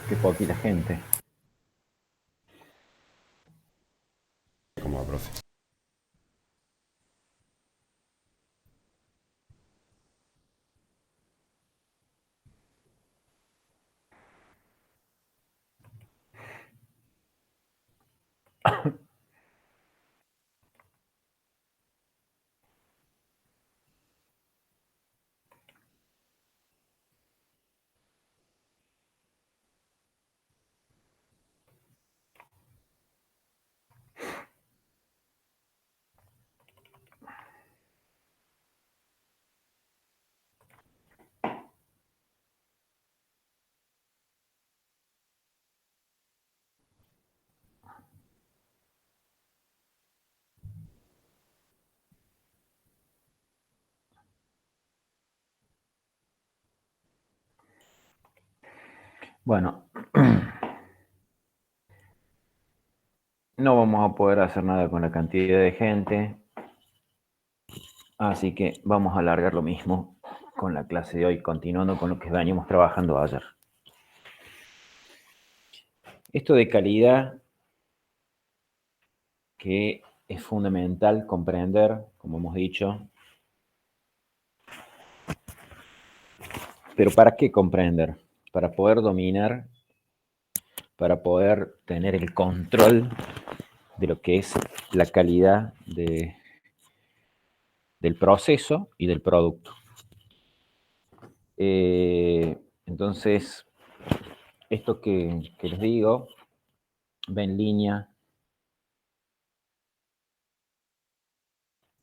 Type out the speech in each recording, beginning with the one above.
Qué poquita gente. Como profe. Bueno, no vamos a poder hacer nada con la cantidad de gente, así que vamos a alargar lo mismo con la clase de hoy, continuando con lo que veníamos trabajando ayer. Esto de calidad, que es fundamental comprender, como hemos dicho, pero ¿para qué comprender? Para poder dominar, para poder tener el control de lo que es la calidad del proceso y del producto. Entonces, esto que les digo va en línea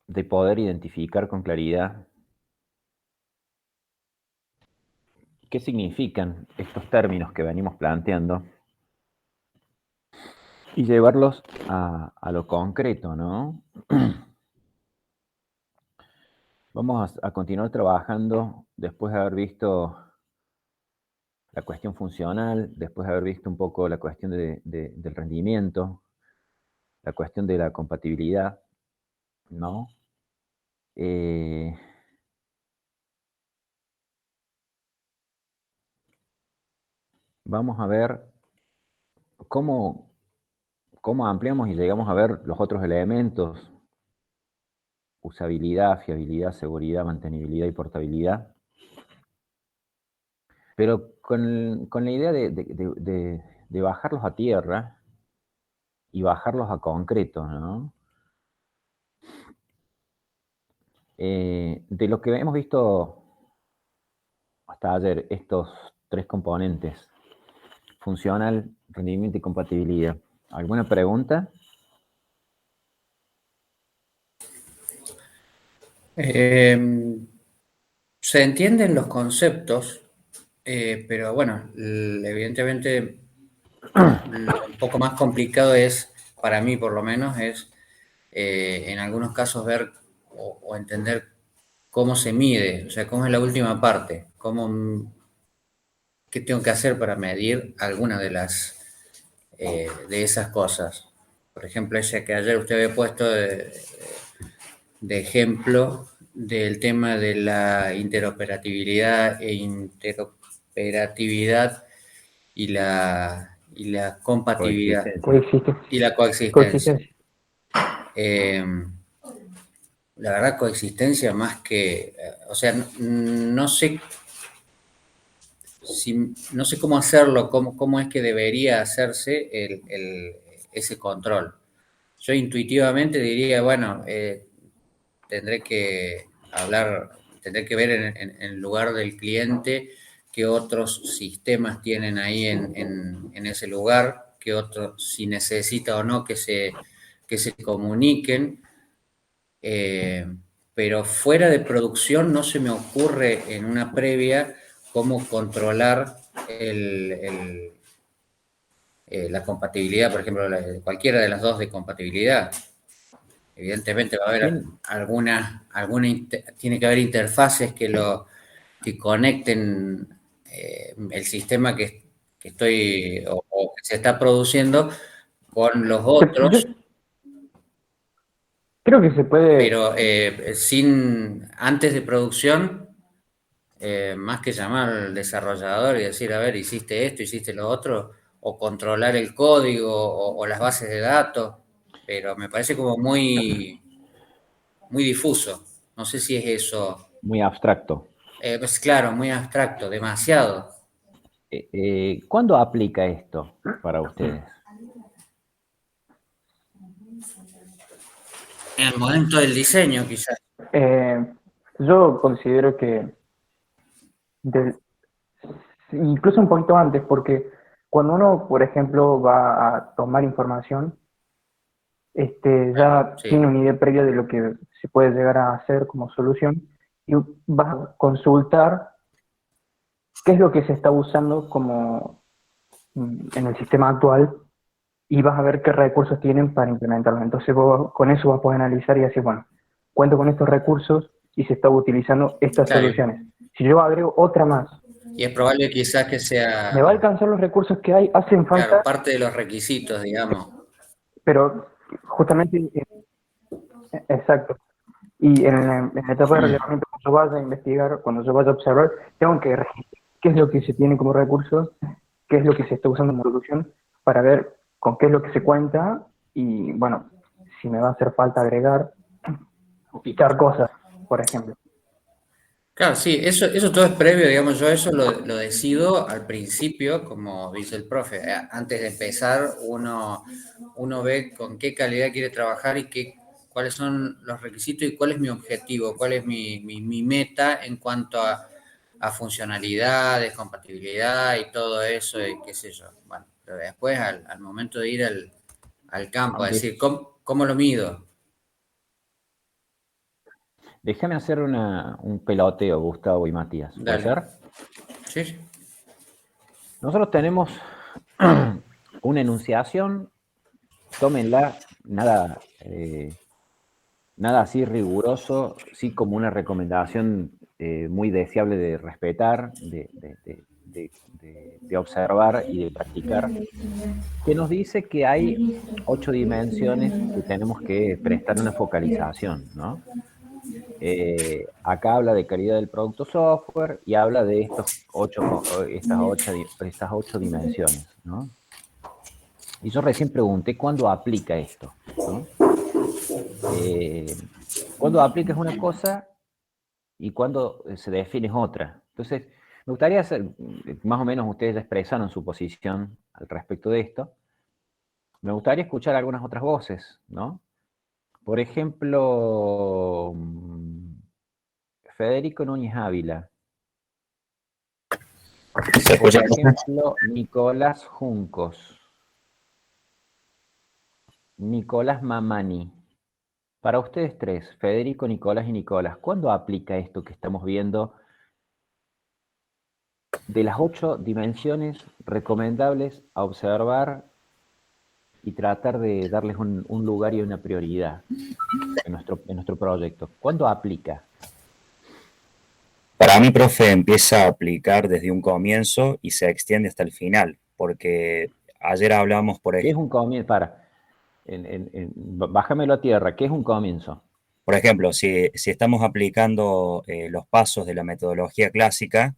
de poder identificar con claridad qué significan estos términos que venimos planteando y llevarlos a lo concreto, ¿no? Vamos a continuar trabajando después de haber visto la cuestión funcional, después de haber visto un poco la cuestión del rendimiento, la cuestión de la compatibilidad, ¿no? Eh, Vamos a ver cómo, cómo ampliamos y llegamos a ver los otros elementos: usabilidad, fiabilidad, seguridad, mantenibilidad y portabilidad. Pero con la idea de bajarlos a tierra y bajarlos a concreto, ¿no? De lo que hemos visto hasta ayer, estos tres componentes: funcional, rendimiento y compatibilidad. ¿Alguna pregunta? Se entienden los conceptos, pero bueno, evidentemente lo un poco más complicado es, para mí por lo menos, es en algunos casos ver o entender cómo se mide, o sea, cómo es la última parte, qué tengo que hacer para medir alguna de esas cosas. Por ejemplo, ese que ayer usted había puesto de ejemplo del tema de la interoperabilidad y la compatibilidad Coexistencia. y la coexistencia. Coexistencia. Eh, la verdad, coexistencia más que, o sea, no sé no sé cómo hacerlo, cómo es que debería hacerse ese control. Yo intuitivamente diría, bueno, tendré que hablar, tendré que ver en lugar del cliente qué otros sistemas tienen ahí en ese lugar, qué otros, si necesita o no que se comuniquen. Pero fuera de producción no se me ocurre en una previa cómo controlar la compatibilidad, por ejemplo, cualquiera de las dos de compatibilidad. Evidentemente va a haber ¿Quién? tiene que haber interfaces que conecten el sistema que estoy o que se está produciendo con los Yo otros, creo que se puede, pero antes de producción más que llamar al desarrollador y decir, a ver, hiciste esto, hiciste lo otro, o controlar el código o las bases de datos, pero me parece como muy difuso. No sé si es eso. Muy abstracto. Pues claro, muy abstracto, demasiado. ¿Cuándo aplica esto para ustedes? En el momento del diseño, quizás. Yo considero que de- incluso un poquito antes, porque cuando uno, por ejemplo, va a tomar información, ya Sí, tiene una idea previa de lo que se puede llegar a hacer como solución y vas a consultar qué es lo que se está usando como en el sistema actual y vas a ver qué recursos tienen para implementarlo. Entonces vos con eso vas a poder analizar y decir, bueno, cuento con estos recursos y se está utilizando estas claro. soluciones. Si yo agrego otra más, Y es probable quizás que ¿me va a sea, alcanzar los recursos que hay? Hacen claro, falta, parte de los requisitos, digamos. pero justamente, exacto. Y en la etapa de relevamiento, cuando yo vaya a investigar, cuando yo vaya a observar, tengo que registrar qué es lo que se tiene como recursos, qué es lo que se está usando como solución, para ver con qué es lo que se cuenta y, bueno, si me va a hacer falta agregar o quitar cosas, por ejemplo. Claro, sí, eso todo es previo, digamos, yo eso lo decido al principio, como dice el profe. Antes de empezar, uno ve con qué calidad quiere trabajar y cuáles son los requisitos y cuál es mi objetivo, cuál es mi meta en cuanto a funcionalidades, compatibilidad y todo eso, y qué sé yo. Bueno, pero después, al momento de ir al campo, a De- decir, ¿cómo lo mido? Déjame hacer un peloteo, Gustavo y Matías. ¿Puede Dale. ser? Sí, sí. Nosotros tenemos una enunciación, tómenla, nada así riguroso, sí como una recomendación muy deseable de respetar, de observar y de practicar, que nos dice que hay 8 dimensiones que tenemos que prestar una focalización, ¿no? Acá habla de calidad del producto software y habla de estas ocho dimensiones, ¿no? Y yo recién pregunté cuándo aplica esto, ¿no? Cuándo aplica es una cosa y cuándo se define es otra. Entonces, me gustaría hacer, más o menos ustedes ya expresaron su posición al respecto de esto. Me gustaría escuchar algunas otras voces, ¿no? Por ejemplo, Federico Núñez Ávila. ¿Se Por escucha? ejemplo, Nicolás Juncos. Nicolás Mamani. Para ustedes tres, Federico, Nicolás y Nicolás, ¿cuándo aplica esto que estamos viendo de las 8 dimensiones recomendables a observar y tratar de darles un lugar y una prioridad en nuestro proyecto? ¿Cuándo aplica? Para mí, profe, empieza a aplicar desde un comienzo y se extiende hasta el final, porque ayer hablamos, ¿Qué es un comienzo? Bájamelo a tierra. ¿Qué es un comienzo? por ejemplo, si estamos aplicando los pasos de la metodología clásica,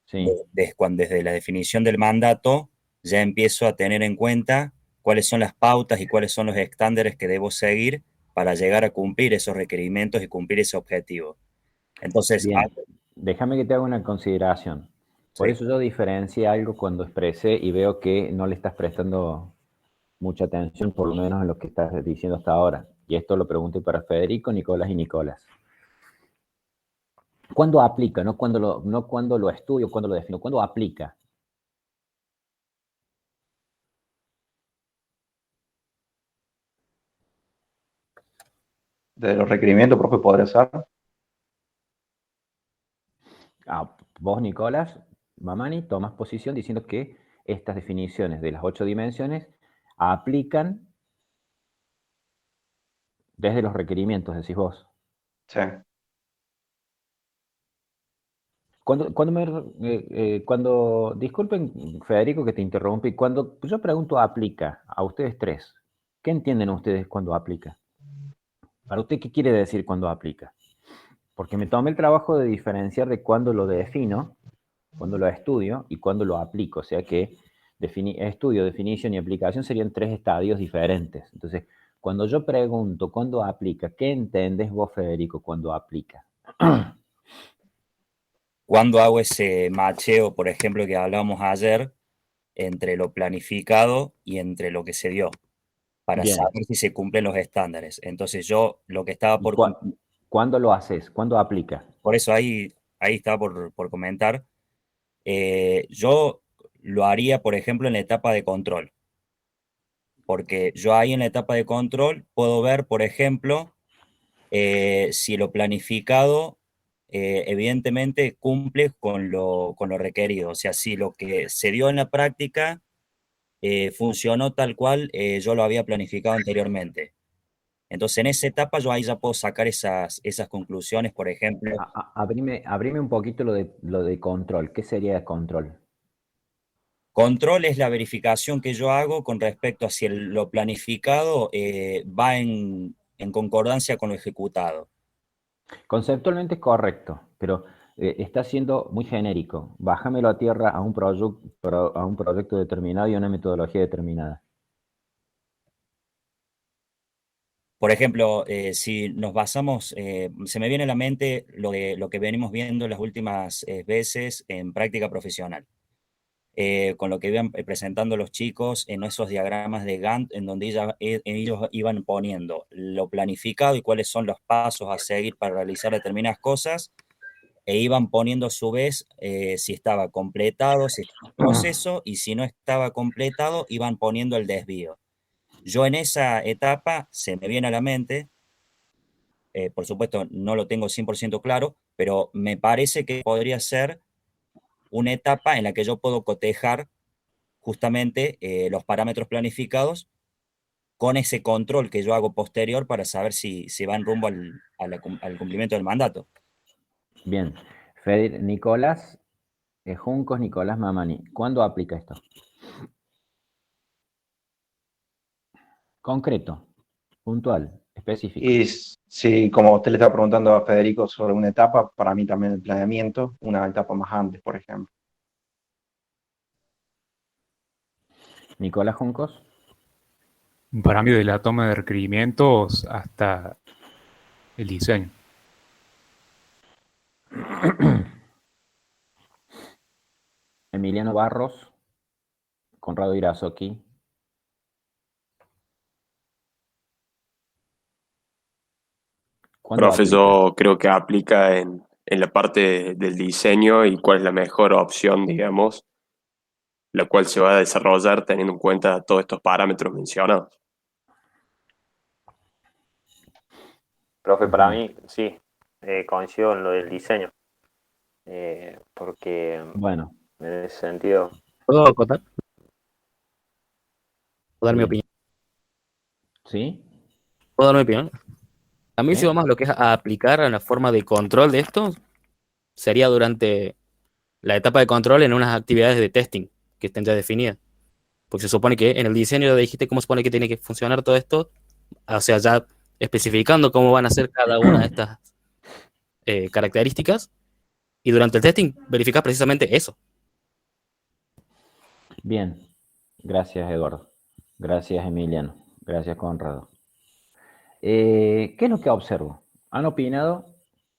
Sí, desde la definición del mandato, ya empiezo a tener en cuenta cuáles son las pautas y cuáles son los estándares que debo seguir para llegar a cumplir esos requerimientos y cumplir ese objetivo. Entonces, bien. Déjame que te haga una consideración. Por sí. eso yo diferencié algo cuando expresé y veo que no le estás prestando mucha atención, por lo menos en lo que estás diciendo hasta ahora. Y esto lo pregunté para Federico, Nicolás y Nicolás. ¿Cuándo aplica? No cuando lo estudio, cuando lo defino. ¿Cuándo aplica? De los requerimientos, profe, podría ser. Vos, Nicolás, Mamani, tomas posición diciendo que estas definiciones de las 8 dimensiones aplican desde los requerimientos, decís vos. Sí. Disculpen, Federico, que te interrumpa, y cuando yo pregunto aplica a ustedes tres, ¿qué entienden ustedes cuando aplica? Para usted, ¿qué quiere decir cuando aplica? Porque me tomé el trabajo de diferenciar de cuándo lo defino, cuándo lo estudio y cuándo lo aplico. O sea que estudio, definición y aplicación serían 3 estadios diferentes. Entonces, cuando yo pregunto cuándo aplica, ¿qué entendés vos, Federico, cuando aplica? Cuando hago ese macheo, por ejemplo, que hablábamos ayer, entre lo planificado y entre lo que se dio, para Bien. saber si se cumplen los estándares. Entonces yo lo que estaba ¿Y cuándo lo haces? ¿Cuándo aplica? por eso ahí estaba por comentar, yo lo haría, por ejemplo, en la etapa de control, porque yo ahí en la etapa de control puedo ver, por ejemplo, si lo planificado evidentemente cumple con lo requerido, o sea, si lo que se dio en la práctica funcionó tal cual yo lo había planificado anteriormente. Entonces, en esa etapa yo ahí ya puedo sacar esas conclusiones, por ejemplo. Abrime un poquito lo de control. ¿Qué sería control? Control es la verificación que yo hago con respecto a si lo planificado va en concordancia con lo ejecutado. Conceptualmente es correcto, pero está siendo muy genérico. Bájamelo a tierra a un proyecto determinado y a una metodología determinada. Por ejemplo, si nos basamos, se me viene a la mente lo que venimos viendo las últimas veces en práctica profesional, con lo que iban presentando los chicos en esos diagramas de Gantt, en donde ellos iban poniendo lo planificado y cuáles son los pasos a seguir para realizar determinadas cosas, e iban poniendo a su vez si estaba completado, si estaba en proceso, y si no estaba completado, iban poniendo el desvío. Yo en esa etapa se me viene a la mente, por supuesto no lo tengo 100% claro, pero me parece que podría ser una etapa en la que yo puedo cotejar justamente los parámetros planificados con ese control que yo hago posterior para saber si van rumbo al cumplimiento del mandato. Bien. Nicolás Juncos, Nicolás Mamani. ¿Cuándo aplica esto? Concreto, puntual, específico. Y si, como usted le estaba preguntando a Federico sobre una etapa, para mí también el planeamiento, una etapa más antes, por ejemplo. Nicolás Juncos. Para mí, de la toma de requerimientos hasta el diseño. Emiliano Barros, Conrado Irazoqui. ¿Cuándo Profe, aplica? yo creo que aplica en la parte del diseño y cuál es la mejor opción, digamos, la cual se va a desarrollar teniendo en cuenta todos estos parámetros mencionados. Profe, para mí, sí, coincido en lo del diseño, porque Bueno, en ese sentido, ¿Puedo acotar? ¿Puedo dar mi sí. opinión? ¿Sí? ¿Puedo dar mi opinión? A mí, ¿Sí? si vamos a lo que es a aplicar a la forma de control de esto, sería durante la etapa de control en unas actividades de testing que estén ya definidas. Porque se supone que en el diseño ya dijiste cómo se supone que tiene que funcionar todo esto, o sea, ya especificando cómo van a ser cada una de estas características, y durante el testing verificas precisamente eso. Bien. Gracias, Eduardo. Gracias, Emiliano. Gracias, Conrado. ¿Qué es lo que observo? Han opinado,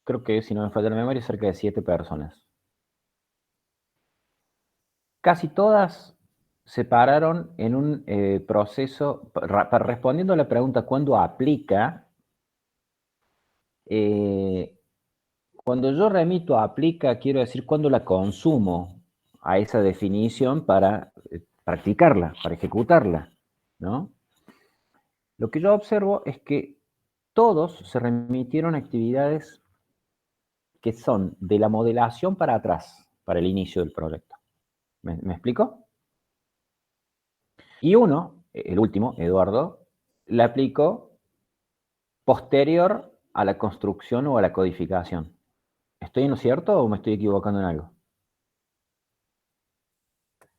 creo que si no me falla la memoria, cerca de 7 personas. Casi todas se pararon en un proceso, respondiendo a la pregunta ¿cuándo aplica? Cuando yo remito a aplica, quiero decir cuándo la consumo a esa definición para practicarla, para ejecutarla, ¿no? Lo que yo observo es que todos se remitieron a actividades que son de la modelación para atrás, para el inicio del proyecto. ¿Me explico? Y uno, el último, Eduardo, la aplicó posterior a la construcción o a la codificación. ¿Estoy en lo cierto o me estoy equivocando en algo?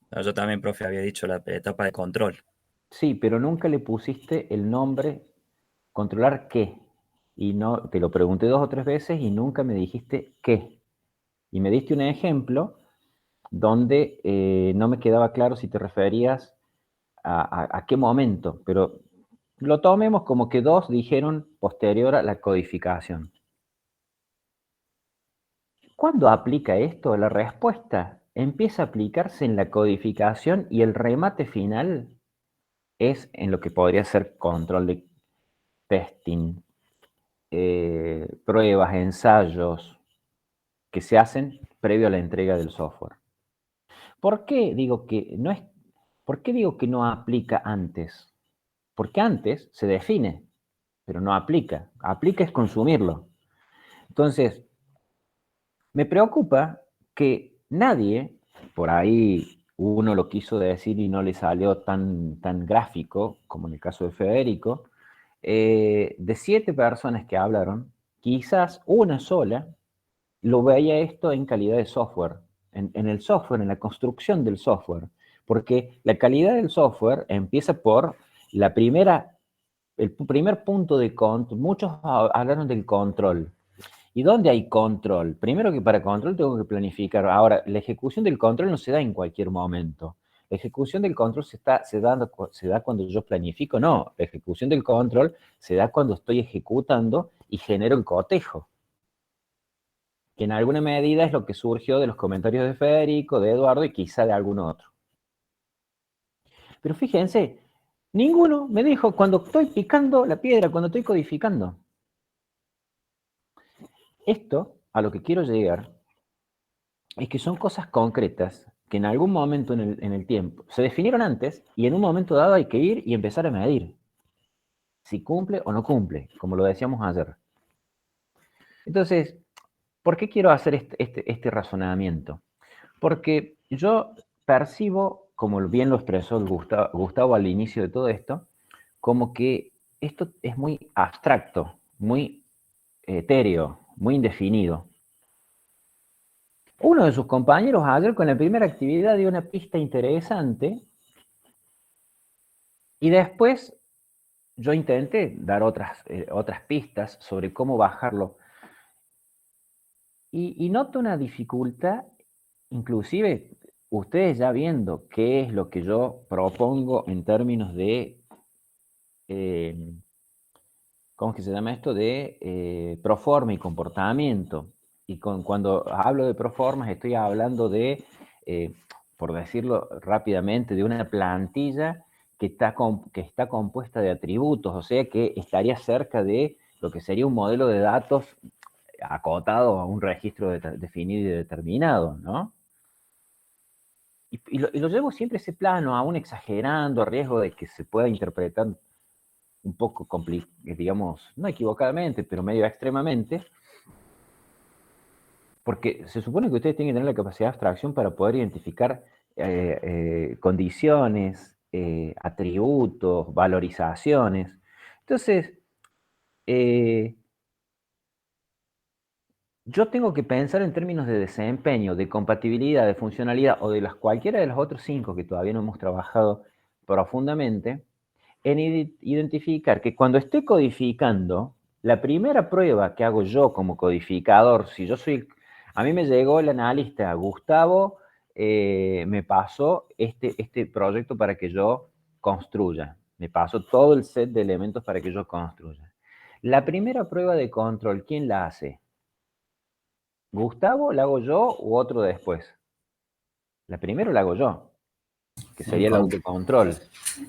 No, yo también, profe, había dicho la etapa de control. Sí, pero nunca le pusiste el nombre, controlar qué. y no, te lo pregunté 2 o 3 veces y nunca me dijiste qué. Y me diste un ejemplo donde no me quedaba claro si te referías a qué momento, pero lo tomemos como que 2 dijeron posterior a la codificación. ¿Cuándo aplica esto? La respuesta empieza a aplicarse en la codificación y el remate final es en lo que podría ser control de testing, pruebas, ensayos que se hacen previo a la entrega del software. ¿Por qué digo que no aplica antes? Porque antes se define, pero no aplica. Aplica es consumirlo. Entonces, me preocupa que nadie, por ahí uno lo quiso decir y no le salió tan gráfico, como en el caso de Federico, de 7 personas que hablaron, quizás una sola lo veía esto en calidad de software, en el software, en la construcción del software, porque la calidad del software empieza por el primer punto de control. Muchos hablaron del control. ¿Y dónde hay control? Primero que para control tengo que planificar. Ahora, la ejecución del control no se da en cualquier momento. La ejecución del control se da cuando yo planifico. No, la ejecución del control se da cuando estoy ejecutando y genero el cotejo. Que en alguna medida es lo que surgió de los comentarios de Federico, de Eduardo y quizá de algún otro. Pero fíjense, ninguno me dijo cuando estoy picando la piedra, cuando estoy codificando. Esto, a lo que quiero llegar, es que son cosas concretas que en algún momento en el tiempo se definieron antes y en un momento dado hay que ir y empezar a medir si cumple o no cumple, como lo decíamos ayer. Entonces, ¿por qué quiero hacer este razonamiento? Porque yo percibo, como bien lo expresó Gustavo al inicio de todo esto, como que esto es muy abstracto, muy etéreo, muy indefinido. Uno de sus compañeros ayer con la primera actividad dio una pista interesante y después yo intenté dar otras pistas sobre cómo bajarlo. Y noto una dificultad, inclusive ustedes ya viendo qué es lo que yo propongo en términos de, ¿cómo es que se llama esto? De proforma y comportamiento. Y cuando hablo de proformas estoy hablando de, por decirlo rápidamente, de una plantilla que está compuesta de atributos, o sea que estaría cerca de lo que sería un modelo de datos acotado a un registro definido y determinado, ¿no? Y lo llevo siempre a ese plano, aún exagerando, a riesgo de que se pueda interpretar un poco, digamos, no equivocadamente, pero medio extremamente, porque se supone que ustedes tienen que tener la capacidad de abstracción para poder identificar condiciones, atributos, valorizaciones. Entonces, yo tengo que pensar en términos de desempeño, de compatibilidad, de funcionalidad o de cualquiera de los otros 5 que todavía no hemos trabajado profundamente, en identificar que cuando esté codificando, la primera prueba que hago yo como codificador, a mí me llegó el analista Gustavo, me pasó este proyecto para que yo construya, me pasó todo el set de elementos para que yo construya. La primera prueba de control, ¿quién la hace? ¿Gustavo, la hago yo u otro después? La primera la hago yo, que sería el autocontrol.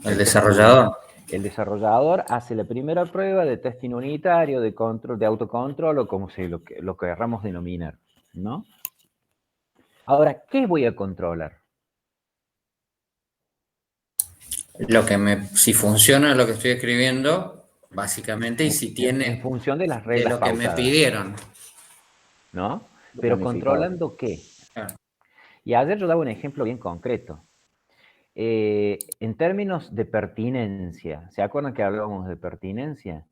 El desarrollador. El desarrollador hace la primera prueba de testing unitario, de control, de autocontrol o como lo querramos denominar, ¿no? Ahora, ¿qué voy a controlar? Si funciona lo que estoy escribiendo, básicamente, y si tiene... En función de las de reglas lo que me pautadas, pidieron. ¿no? Pero controlando qué. Claro. Y ayer yo daba un ejemplo bien concreto. En términos de pertinencia, ¿se acuerdan que hablábamos de pertinencia?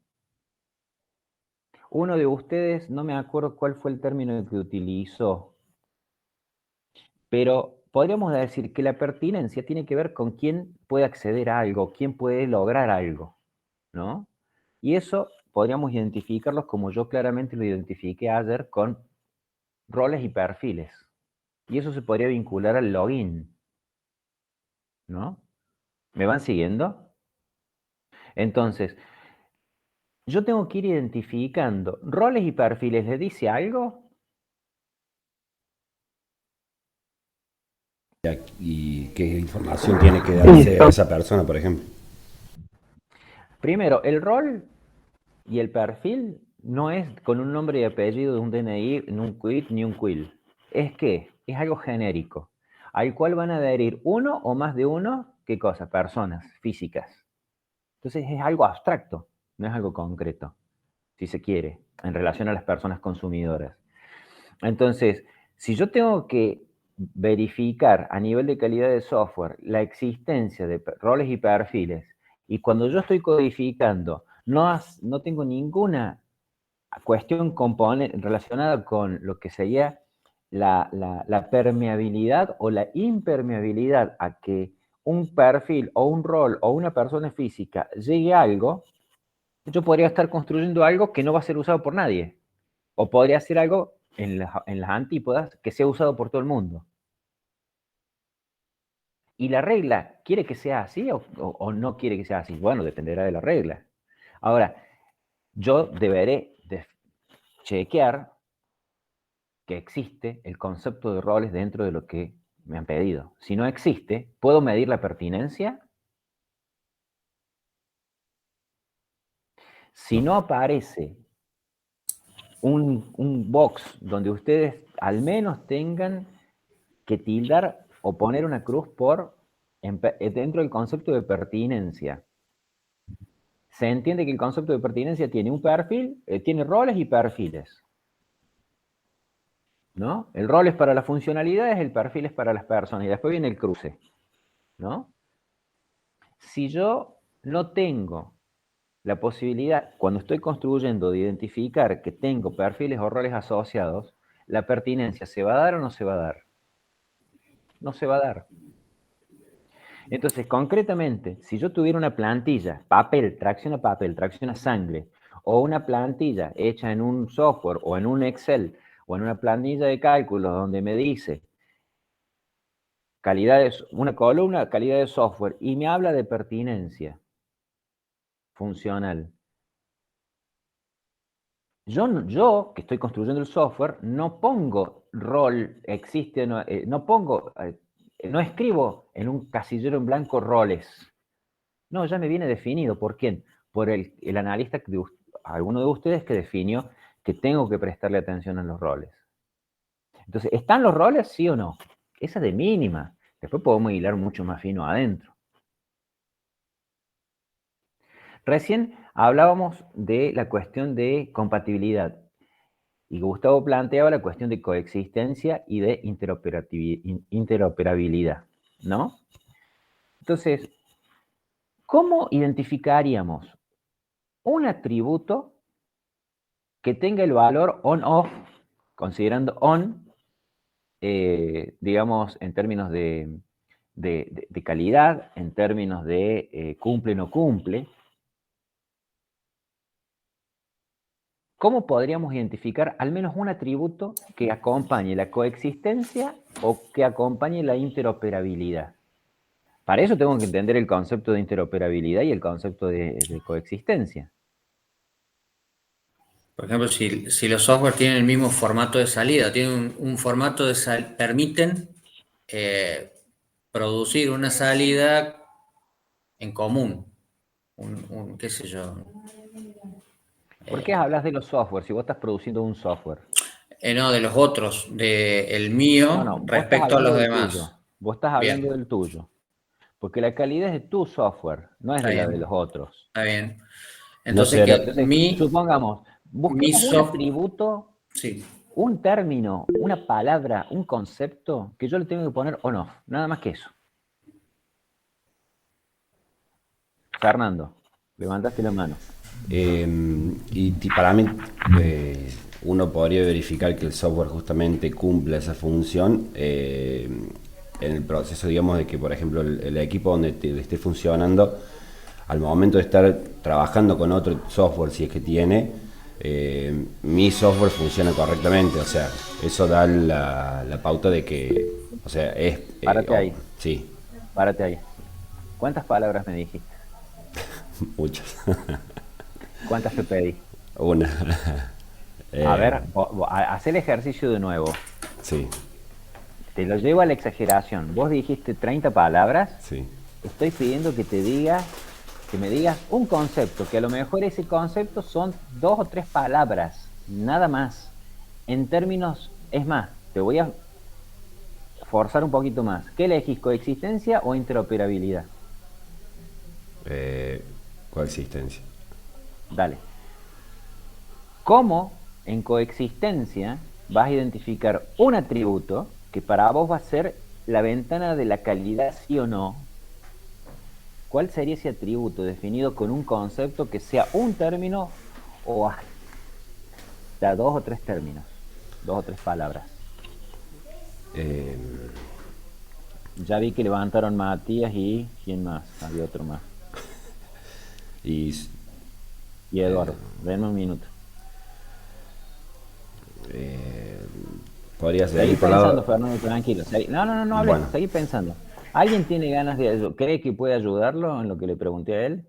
Uno de ustedes, no me acuerdo cuál fue el término que utilizó, pero podríamos decir que la pertinencia tiene que ver con quién puede acceder a algo, quién puede lograr algo, ¿no? Y eso podríamos identificarlos como yo claramente lo identifiqué ayer con roles y perfiles. Y eso se podría vincular al login, ¿no? ¿Me van siguiendo? Entonces, yo tengo que ir identificando roles y perfiles. ¿Le dice algo? ¿Y qué información tiene que darse a esa persona, por ejemplo? Primero, el rol y el perfil no es con un nombre y apellido de un DNI, ni un quit, ni un quill. Es que es algo genérico, al cual van a adherir uno o más de uno, ¿qué cosa? Personas físicas. Entonces es algo abstracto, no es algo concreto, si se quiere, en relación a las personas consumidoras. Entonces, si yo tengo que verificar a nivel de calidad de software la existencia de roles y perfiles, y cuando yo estoy codificando, no tengo ninguna cuestión relacionada con lo que sería la permeabilidad o la impermeabilidad a que un perfil o un rol o una persona física llegue a algo, yo podría estar construyendo algo que no va a ser usado por nadie. O podría ser algo en las antípodas que sea usado por todo el mundo. ¿Y la regla quiere que sea así o no quiere que sea así? Bueno, dependerá de la regla. Ahora, yo deberé chequear que existe el concepto de roles dentro de lo que me han pedido. Si no existe, ¿puedo medir la pertinencia? Si no aparece un box donde ustedes al menos tengan que tildar o poner una cruz dentro del concepto de pertinencia. Se entiende que el concepto de pertinencia tiene un perfil, tiene roles y perfiles. ¿No? El rol es para las funcionalidades, el perfil es para las personas, y después viene el cruce, ¿no? Si yo no tengo la posibilidad, cuando estoy construyendo, de identificar que tengo perfiles o roles asociados, ¿la pertinencia se va a dar o no se va a dar? No se va a dar. Entonces, concretamente, si yo tuviera una plantilla, papel, tracción a sangre, o una plantilla hecha en un software o en un Excel, o en una planilla de cálculos donde me dice una columna, calidad de software, y me habla de pertinencia funcional. Yo, que estoy construyendo el software, no pongo rol, existe, no escribo en un casillero en blanco roles. No, ya me viene definido. ¿Por quién? Por el analista, alguno de ustedes que definió que tengo que prestarle atención a los roles. Entonces, ¿están los roles, sí o no? Esa de mínima. Después podemos hilar mucho más fino adentro. Recién hablábamos de la cuestión de compatibilidad. Y Gustavo planteaba la cuestión de coexistencia y de interoperabilidad, ¿no? Entonces, ¿cómo identificaríamos un atributo que tenga el valor on-off, considerando on, digamos, en términos de calidad, en términos de cumple o no cumple? ¿Cómo podríamos identificar al menos un atributo que acompañe la coexistencia o que acompañe la interoperabilidad? Para eso tengo que entender el concepto de interoperabilidad y el concepto de coexistencia. Por ejemplo, si los software tienen el mismo formato de salida, tienen un formato de permiten producir una salida en común, qué sé yo. ¿Por qué hablas de los software si vos estás produciendo un software? No, de los otros, del mío respecto a los demás. Vos estás hablando del tuyo. Porque la calidad es de tu software, no es de la de los otros. Está bien. Entonces, supongamos, busquemos un atributo, sí, un término, una palabra, un concepto que yo le tengo que poner on-off, nada más que eso. Fernando, levantaste la mano. Y para mí, uno podría verificar que el software justamente cumple esa función en el proceso, digamos, de que, por ejemplo, el equipo donde esté funcionando al momento de estar trabajando con otro software, si es que tiene, mi software funciona correctamente. O sea, eso da la pauta de que, o sea, es... Párate ahí. Sí, Párate ahí. ¿Cuántas palabras me dijiste? muchas. ¿Cuántas te pedí? Una. A ver, haz el ejercicio de nuevo. Sí, Te lo llevo a la exageración. Vos dijiste 30 palabras. sí. Estoy pidiendo que me digas un concepto, que a lo mejor ese concepto son 2 o 3 palabras, nada más. En términos, es más, te voy a forzar un poquito más. ¿Qué elegís, coexistencia o interoperabilidad? Coexistencia. Dale. ¿Cómo en coexistencia vas a identificar un atributo que para vos va a ser la ventana de la calidad, sí o no? ¿Cuál sería ese atributo definido con un concepto que sea un término o hasta 2 o 3 términos? 2 o 3 palabras. Ya vi que levantaron Matías y... ¿quién más? Había otro más. Y Eduardo. Denme un minuto. podría Seguí seguir por pensando, lado. Fernando, tranquilo. No hables, Bueno. seguí pensando. ¿Alguien tiene ganas de... ¿Cree que puede ayudarlo en lo que le pregunté a él?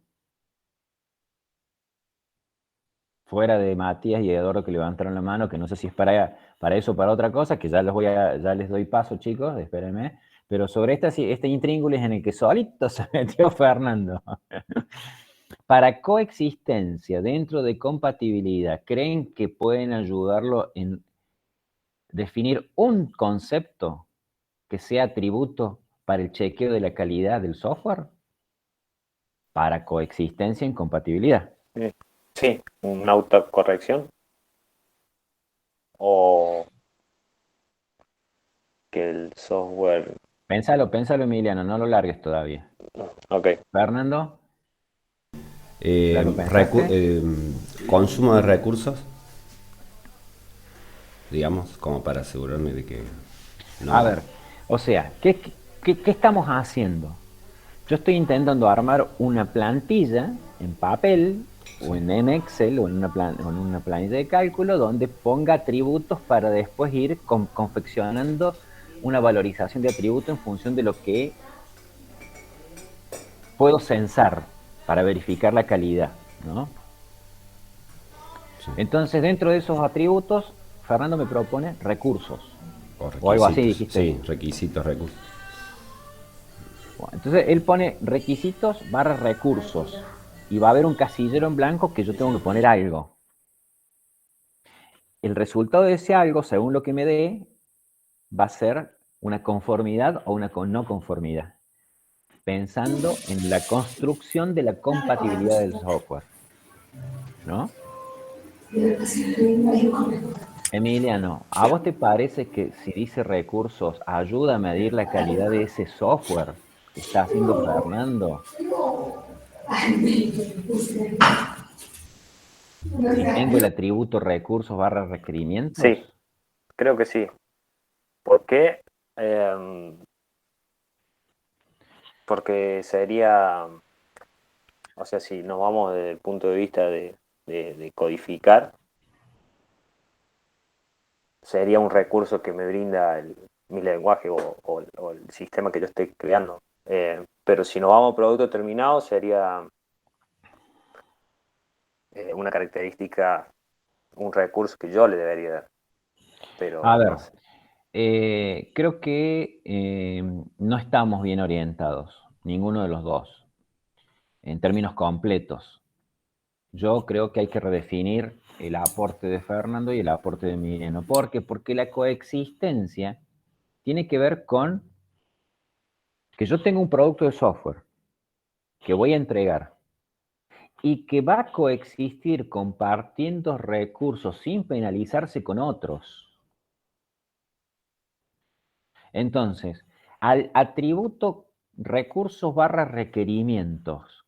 Fuera de Matías y Eduardo que levantaron la mano, que no sé si es para eso o para otra cosa, que ya les doy paso, chicos, espérenme. Pero sobre este intríngulis en el que solito se metió Fernando. Para coexistencia dentro de compatibilidad, ¿creen que pueden ayudarlo en definir un concepto que sea atributo para el chequeo de la calidad del software? Para coexistencia en compatibilidad. Sí, una autocorrección. O que el software... Pénsalo, Emiliano, no lo largues todavía. Ok. Fernando, ¿ya lo pensaste? Consumo de recursos, digamos, como para asegurarme de que no. A ver, o sea, ¿qué estamos haciendo? Yo estoy intentando armar una plantilla en papel o en Excel o en una planilla de cálculo donde ponga atributos para después ir confeccionando una valorización de atributos en función de lo que puedo censar para verificar la calidad, ¿no? Sí. Entonces, dentro de esos atributos, Fernando me propone recursos. O algo así dijiste. Sí, requisitos, recursos. Bueno, entonces, él pone requisitos / recursos. Y va a haber un casillero en blanco que yo tengo que poner algo. El resultado de ese algo, según lo que me dé, va a ser una conformidad o una no conformidad. Pensando en la construcción de la compatibilidad del software. ¿No? Emiliano, ¿a vos te parece que si dice recursos ayuda a medir la calidad de ese software que está haciendo Fernando? Si tengo el atributo recursos / requerimientos. Sí, creo que sí. ¿Por qué? Porque sería, o sea, si nos vamos desde el punto de vista de codificar, sería un recurso que me brinda mi lenguaje o el sistema que yo esté creando. Pero si nos vamos a producto terminado, sería una característica, un recurso que yo le debería dar. Pero A ver, no sé. creo que no estamos bien orientados, ninguno de los dos, en términos completos. Yo creo que hay que redefinir el aporte de Fernando y el aporte de Emiliano. ¿Por qué? Porque la coexistencia tiene que ver con que yo tengo un producto de software que voy a entregar y que va a coexistir compartiendo recursos sin penalizarse con otros. Entonces, al atributo recursos / requerimientos,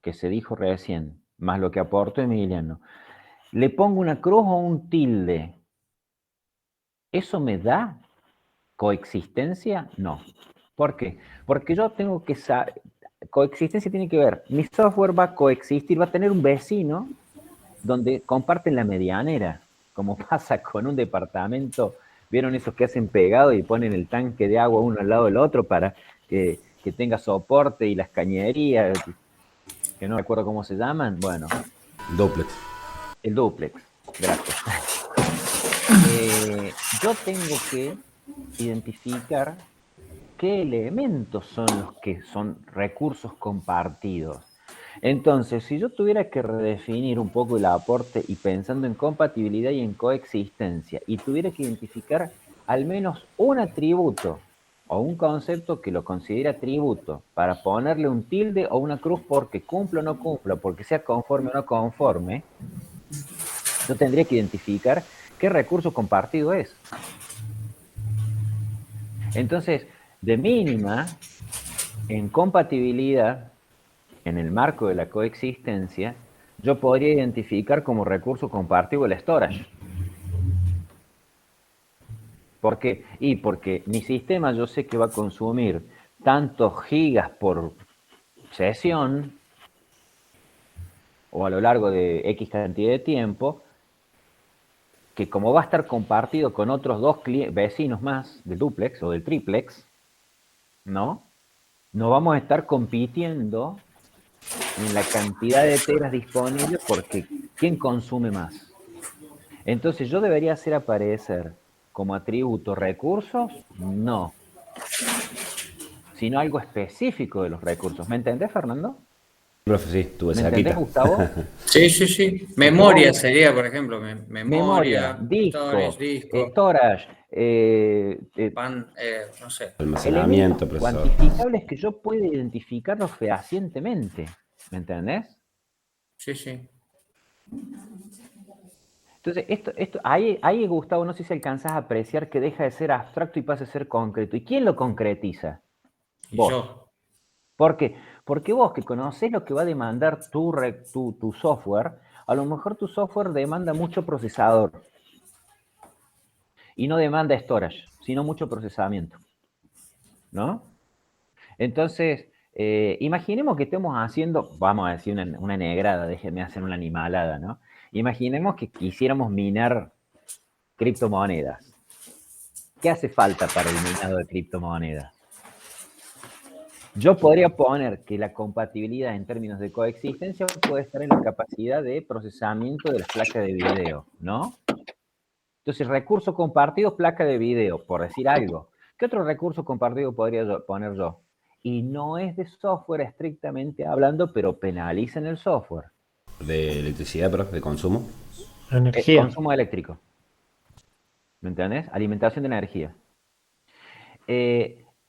que se dijo recién, más lo que aportó Emiliano, le pongo una cruz o un tilde. ¿Eso me da coexistencia? No. ¿Por qué? Porque yo tengo que coexistencia tiene que ver, mi software va a coexistir, va a tener un vecino donde comparten la medianera, como pasa con un departamento. ¿Vieron esos que hacen pegado y ponen el tanque de agua uno al lado del otro para que tenga soporte y las cañerías, que no recuerdo cómo se llaman? Bueno. Duplex. El duplex, gracias. Yo tengo que identificar qué elementos son los que son recursos compartidos. Entonces, si yo tuviera que redefinir un poco el aporte y pensando en compatibilidad y en coexistencia, y tuviera que identificar al menos un atributo o un concepto que lo considere atributo para ponerle un tilde o una cruz porque cumpla o no cumpla, porque sea conforme o no conforme, yo tendría que identificar qué recurso compartido es. Entonces, de mínima, en compatibilidad, en el marco de la coexistencia, yo podría identificar como recurso compartido el storage. ¿Por qué? Y porque mi sistema yo sé que va a consumir tantos gigas por sesión o a lo largo de X cantidad de tiempo, que como va a estar compartido con otros dos vecinos más del duplex o del triplex, ¿no? No vamos a estar compitiendo en la cantidad de teras disponibles porque ¿quién consume más? Entonces, ¿yo debería hacer aparecer como atributo recursos? No. Sino algo específico de los recursos. ¿Me entendés, Fernando? Profe, sí, tuve ¿Me cerquita. entendés, Gustavo? Sí. Memoria sería, por ejemplo, Memoria, disco, storage, no sé. Almacenamiento, elementos profesor. cuantificables que yo pueda identificarlos fehacientemente. ¿Me entendés? Sí. Entonces, ahí, Gustavo, no sé si alcanzás a apreciar que deja de ser abstracto y pasa a ser concreto. ¿Y quién lo concretiza? Vos. Yo. ¿Por qué? Porque vos que conocés lo que va a demandar tu software, a lo mejor tu software demanda mucho procesador y no demanda storage, sino mucho procesamiento, ¿no? Entonces, imaginemos que estemos haciendo, vamos a decir una negrada, déjenme hacer una animalada, ¿no? Imaginemos que quisiéramos minar criptomonedas. ¿Qué hace falta para el minado de criptomonedas? Yo podría poner que la compatibilidad en términos de coexistencia puede estar en la capacidad de procesamiento de las placas de video, ¿no? Entonces, recurso compartido, placa de video, por decir algo. ¿Qué otro recurso compartido podría poner yo? Y no es de software estrictamente hablando, pero penaliza en el software. ¿De electricidad, profe? ¿De consumo? Energía. Consumo eléctrico. ¿Me entendés? Alimentación de energía.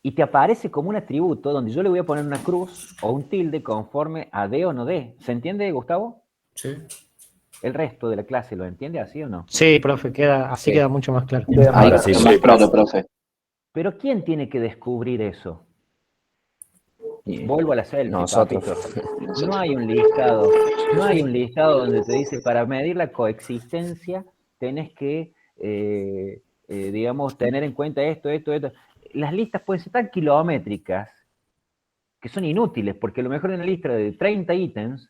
Y te aparece como un atributo donde yo le voy a poner una cruz o un tilde conforme a D o no D. ¿Se entiende, Gustavo? Sí. ¿El resto de la clase lo entiende así o no? Sí, profe, así queda mucho más claro. Ahora sí, profe. Pero ¿quién tiene que descubrir eso? Vuelvo a la selfie, Nosotros. papito. No hay un listado donde te dice para medir la coexistencia tenés que, digamos, tener en cuenta esto. Las listas pueden ser tan kilométricas que son inútiles, porque a lo mejor en una lista de 30 ítems,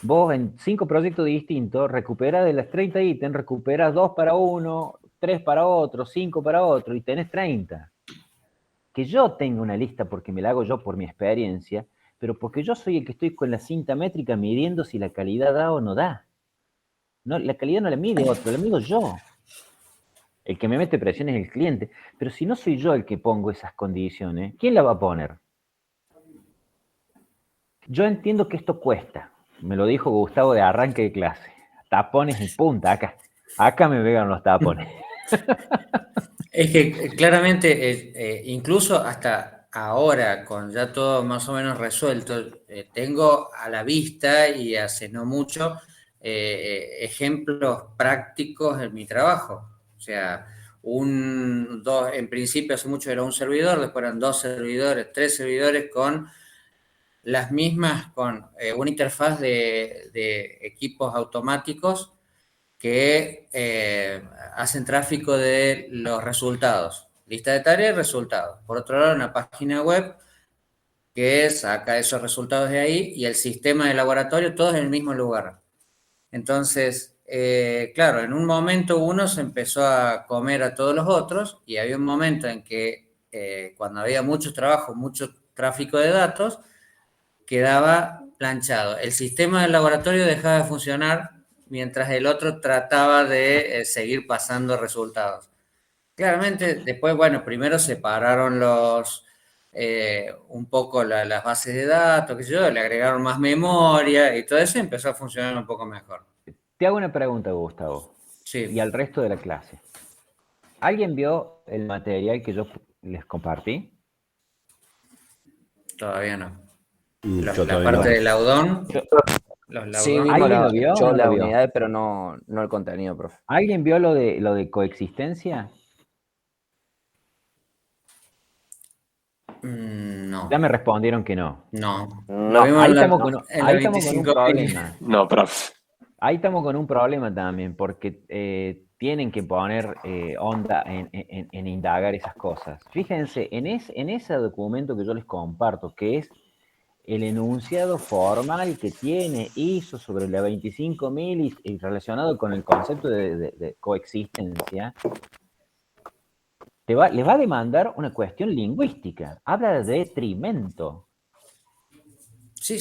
vos en 5 proyectos distintos recuperas de las 30 ítems, recuperas 2 para uno, 3 para otro, 5 para otro, y tenés 30. Que yo tenga una lista porque me la hago yo por mi experiencia, pero porque yo soy el que estoy con la cinta métrica midiendo si la calidad da o no da. No, la calidad no la mide otro, la mido yo. El que me mete presión es el cliente. Pero si no soy yo el que pongo esas condiciones, ¿quién la va a poner? Yo entiendo que esto cuesta. Me lo dijo Gustavo de arranque de clase. Tapones y punta, acá. Acá me pegan los tapones. Es que claramente, incluso hasta ahora, con ya todo más o menos resuelto, tengo a la vista y hace no mucho ejemplos prácticos en mi trabajo. O sea, en principio hace mucho era un servidor, después eran 2 servidores, 3 servidores con las mismas, con una interfaz de equipos automáticos que hacen tráfico de los resultados. Lista de tareas y resultados. Por otro lado, una página web que saca esos resultados de ahí, y el sistema de laboratorio, todos en el mismo lugar. Entonces, claro, en un momento uno se empezó a comer a todos los otros, y había un momento en que cuando había mucho trabajo, mucho tráfico de datos, quedaba planchado. El sistema del laboratorio dejaba de funcionar mientras el otro trataba de seguir pasando resultados. Claramente, después, bueno, primero separaron un poco las bases de datos, qué sé yo, le agregaron más memoria y todo eso, y empezó a funcionar un poco mejor. Te hago una pregunta, Gustavo, Sí, y al resto de la clase. ¿Alguien vio el material que yo les compartí? todavía no. Yo La todavía parte no. de Laudón, los Sí, Laudón. vimos ¿Alguien lo vio o no las lo vio? unidades, pero no el contenido, profe. ¿Alguien vio lo de coexistencia? No, Ya me respondieron que no. no. Lo No. vimos Ahí en la, estamos con, en la ahí estamos con un 25.000. problema. No, profe. Ahí estamos con un problema también, porque tienen que poner onda en indagar esas cosas. Fíjense, en ese documento que yo les comparto, que es el enunciado formal que tiene ISO sobre la 25.000 y relacionado con el concepto de coexistencia, les va a demandar una cuestión lingüística. Habla de detrimento. Sí,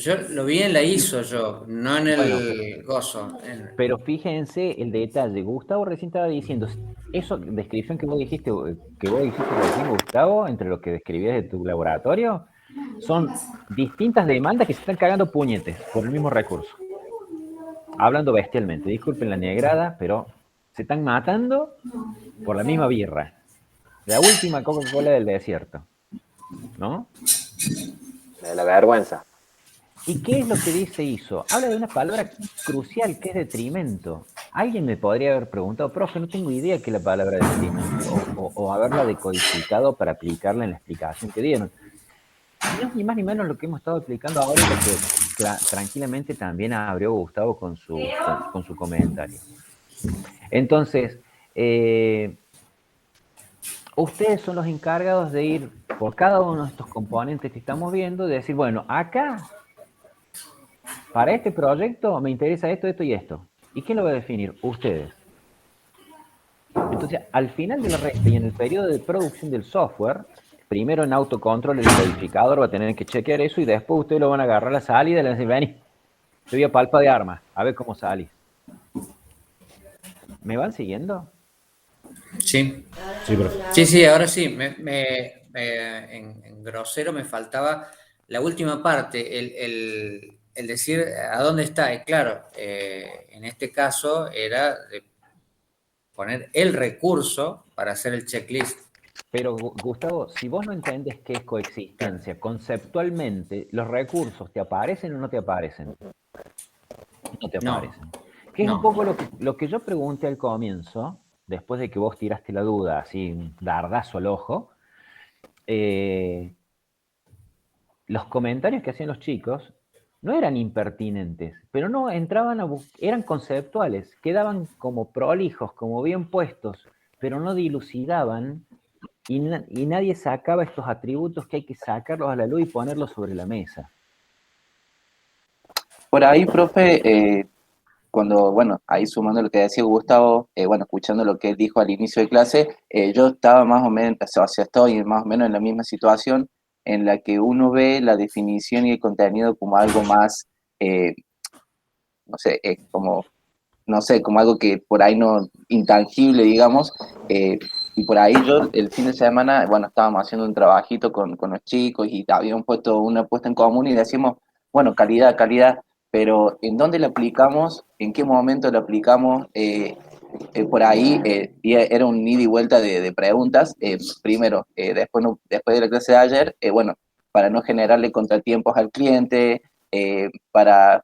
yo lo vi en la ISO yo, no en Bueno, el gozo. pero fíjense el detalle. Gustavo recién estaba diciendo, eso, descripción que vos dijiste recién, Gustavo, entre lo que describías de tu laboratorio, son distintas demandas que se están cagando puñetes por el mismo recurso. Hablando bestialmente, disculpen la negrada, pero se están matando por la misma birra. La última Coca-Cola del desierto, ¿no? De la vergüenza. ¿Y qué es lo que dice ISO? Habla de una palabra crucial que es detrimento. Alguien me podría haber preguntado, profe, no tengo idea qué es la palabra detrimento, o haberla decodificado para aplicarla en la explicación que dieron. No es ni más ni menos lo que hemos estado explicando ahora y lo que tranquilamente también abrió Gustavo con su comentario. Entonces, ustedes son los encargados de ir por cada uno de estos componentes que estamos viendo, de decir, bueno, acá, para este proyecto me interesa esto, esto y esto. ¿Y quién lo va a definir? Ustedes. Entonces, al final de la recta y en el periodo de producción del software, primero en autocontrol el codificador va a tener que chequear eso y después ustedes lo van a agarrar a la salida y le van a decir, vení, te voy a palpa de armas, a ver cómo salís. ¿Me van siguiendo? Sí. Sí, profe. Sí, ahora sí. En grosero me faltaba la última parte, el decir a dónde está. Y claro, en este caso era de poner el recurso para hacer el checklist. Pero, Gustavo, si vos no entendés qué es coexistencia, conceptualmente, ¿los recursos te aparecen o no te aparecen? No te aparecen. Que es un poco lo que yo pregunté al comienzo, después de que vos tiraste la duda, así, un dardazo al ojo. Los comentarios que hacían los chicos no eran impertinentes, pero no entraban eran conceptuales, quedaban como prolijos, como bien puestos, pero no dilucidaban y nadie sacaba estos atributos que hay que sacarlos a la luz y ponerlos sobre la mesa. Por ahí, profe, cuando, bueno, ahí sumando lo que decía Gustavo, bueno, escuchando lo que él dijo al inicio de clase, yo estaba más o menos, o sea, estoy más o menos en la misma situación en la que uno ve la definición y el contenido como algo más, no sé, como, no sé, como algo que por ahí no, intangible, digamos, y por ahí yo el fin de semana, bueno, estábamos haciendo un trabajito con los chicos y habíamos puesto una puesta en común y decimos, bueno, calidad, calidad, pero ¿en dónde lo aplicamos? ¿En qué momento lo aplicamos? Por ahí y era un ida y vuelta de preguntas. Primero, después de la clase de ayer, bueno, para no generarle contratiempos al cliente, para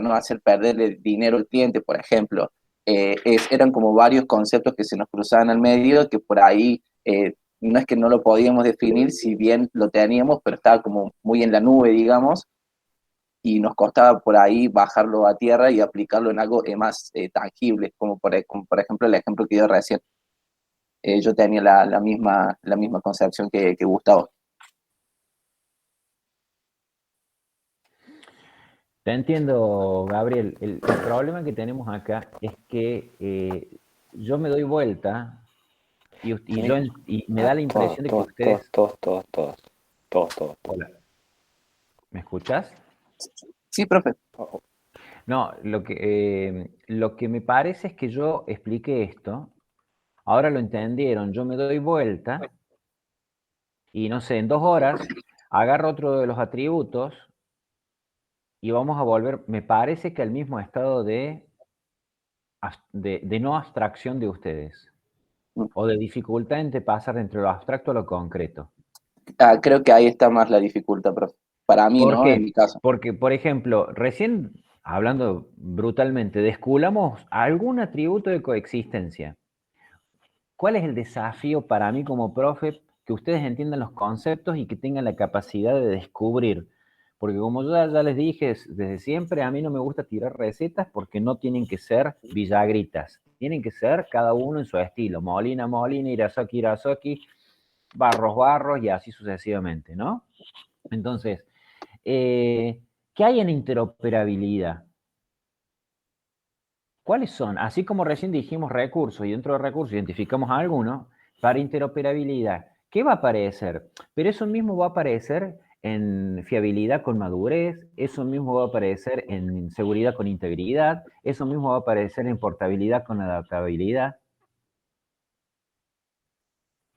no hacer perderle dinero al cliente, por ejemplo. Eran como varios conceptos que se nos cruzaban al medio, que por ahí no es que no lo podíamos definir, si bien lo teníamos, pero estaba como muy en la nube, digamos, y nos costaba por ahí bajarlo a tierra y aplicarlo en algo más tangible, como por ejemplo el ejemplo que dio recién. Yo tenía la misma concepción que Gustavo. Te entiendo, Gabriel. El problema que tenemos acá es que yo me doy vuelta y me da la impresión de que ustedes... Todos. Hola, ¿me escuchas? Sí, profe. No, lo que me parece es que yo expliqué esto, ahora lo entendieron, yo me doy vuelta y no sé, en 2 horas agarro otro de los atributos y vamos a volver, me parece que al mismo estado de no abstracción de ustedes, o de dificultad entre pasar entre lo abstracto a lo concreto. Creo que ahí está más la dificultad, profe. Para mí, ¿Por ¿no? En qué? mi caso. Porque, por ejemplo, recién, hablando brutalmente, descubrimos algún atributo de coexistencia. ¿Cuál es el desafío para mí como profe? Que ustedes entiendan los conceptos y que tengan la capacidad de descubrir. Porque como yo ya les dije desde siempre, a mí no me gusta tirar recetas porque no tienen que ser villagritas. Tienen que ser cada uno en su estilo. Molina, Molina, Irazoki, Irazoki, Barros, Barros y así sucesivamente, ¿no? Entonces, ¿qué hay en interoperabilidad? ¿Cuáles son? Así como recién dijimos recursos y dentro de recursos identificamos a algunos, para interoperabilidad, ¿qué va a aparecer? Pero eso mismo va a aparecer en fiabilidad con madurez, eso mismo va a aparecer en seguridad con integridad, eso mismo va a aparecer en portabilidad con adaptabilidad.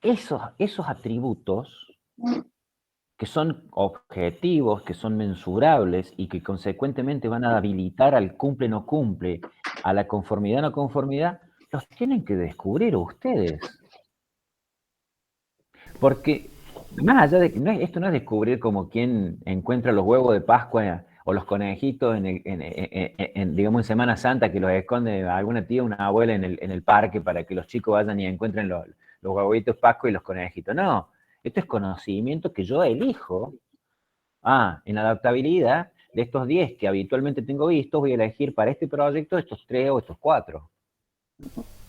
Esos atributos que son objetivos, que son mensurables y que consecuentemente van a habilitar al cumple no cumple, a la conformidad no conformidad, los tienen que descubrir ustedes. Porque más allá de que esto no es descubrir como quien encuentra los huevos de Pascua o los conejitos digamos en Semana Santa que los esconde alguna tía o una abuela en el parque para que los chicos vayan y encuentren los huevitos Pascua y los conejitos. No, esto es conocimiento que yo elijo. En adaptabilidad, de estos 10 que habitualmente tengo vistos, voy a elegir para este proyecto estos 3 o estos 4.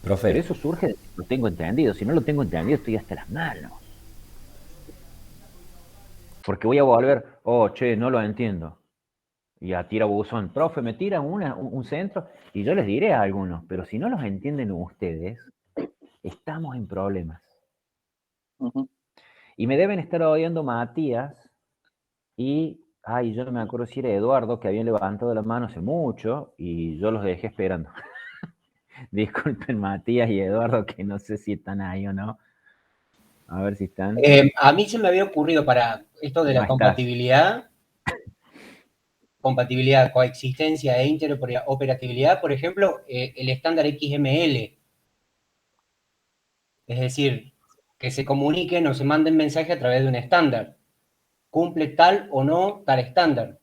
Profe. Pero eso surge de que lo tengo entendido. Si no lo tengo entendido, estoy hasta las manos. Porque voy a volver, che, no lo entiendo. Y a tira buzón, profe, me tira un centro, y yo les diré a algunos, pero si no los entienden ustedes, estamos en problemas. Y me deben estar odiando Matías y, yo no me acuerdo si era Eduardo, que habían levantado la mano hace mucho, y yo los dejé esperando. Disculpen, Matías y Eduardo, que no sé si están ahí o no. A ver si están. A mí se me había ocurrido para esto de la compatibilidad, coexistencia e interoperabilidad, por ejemplo, el estándar XML. Es decir, que se comuniquen o se manden mensajes a través de un estándar. ¿Cumple tal o no tal estándar?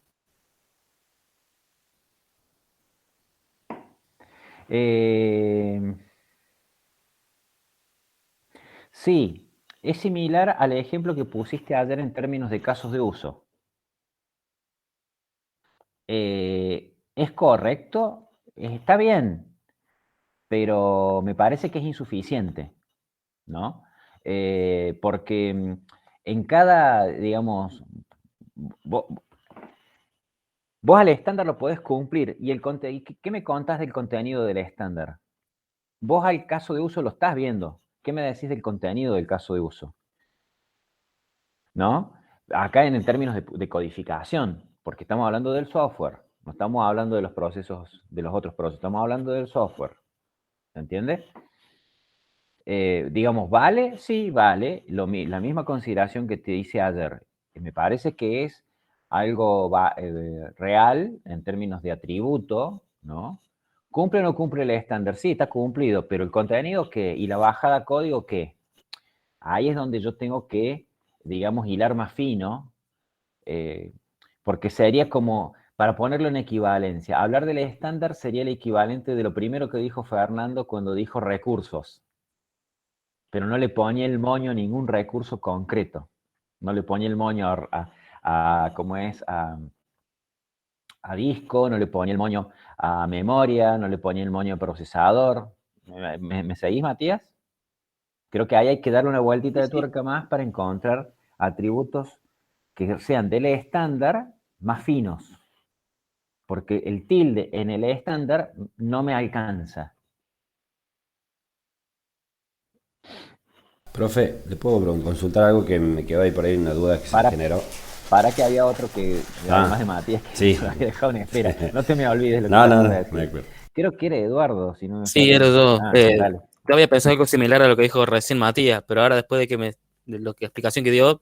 Sí, es similar al ejemplo que pusiste ayer en términos de casos de uso. ¿Es correcto? Está bien, pero me parece que es insuficiente, ¿no? Porque en cada, digamos, vos al estándar lo podés cumplir. ¿Y qué me contás del contenido del estándar? Vos al caso de uso lo estás viendo. ¿Qué me decís del contenido del caso de uso? ¿No? Acá en términos de codificación, porque estamos hablando del software, no estamos hablando de los procesos, de los otros procesos, estamos hablando del software. ¿Se entiende? Digamos, ¿vale? Sí, vale. La misma consideración que te hice ayer. Me parece que es algo real en términos de atributo, ¿no? ¿Cumple o no cumple el estándar? Sí, está cumplido, pero el contenido, ¿qué? ¿Y la bajada código, qué? Ahí es donde yo tengo que, digamos, hilar más fino, porque sería como, para ponerlo en equivalencia, hablar del estándar sería el equivalente de lo primero que dijo Fernando cuando dijo recursos, pero no le ponía el moño a ningún recurso concreto, no le ponía el moño a disco, no le ponía el moño a memoria, no le ponía el moño a procesador. ¿Me seguís, Matías? Creo que ahí hay que darle una vueltita de tuerca más para encontrar atributos que sean del estándar más finos. porque el tilde en el estándar no me alcanza. Profe, ¿le puedo consultar algo que me quedó ahí por ahí una duda que se me generó? Para que había otro que, además de Matías, que sí. lo había dejado en espera. No te me olvides lo que no, vas a decir. me acuerdo. Creo que era Eduardo, si no me Sí, falla. era yo. Dale. Yo había pensado algo similar a lo que dijo recién Matías, pero ahora después de de lo que explicación que dio,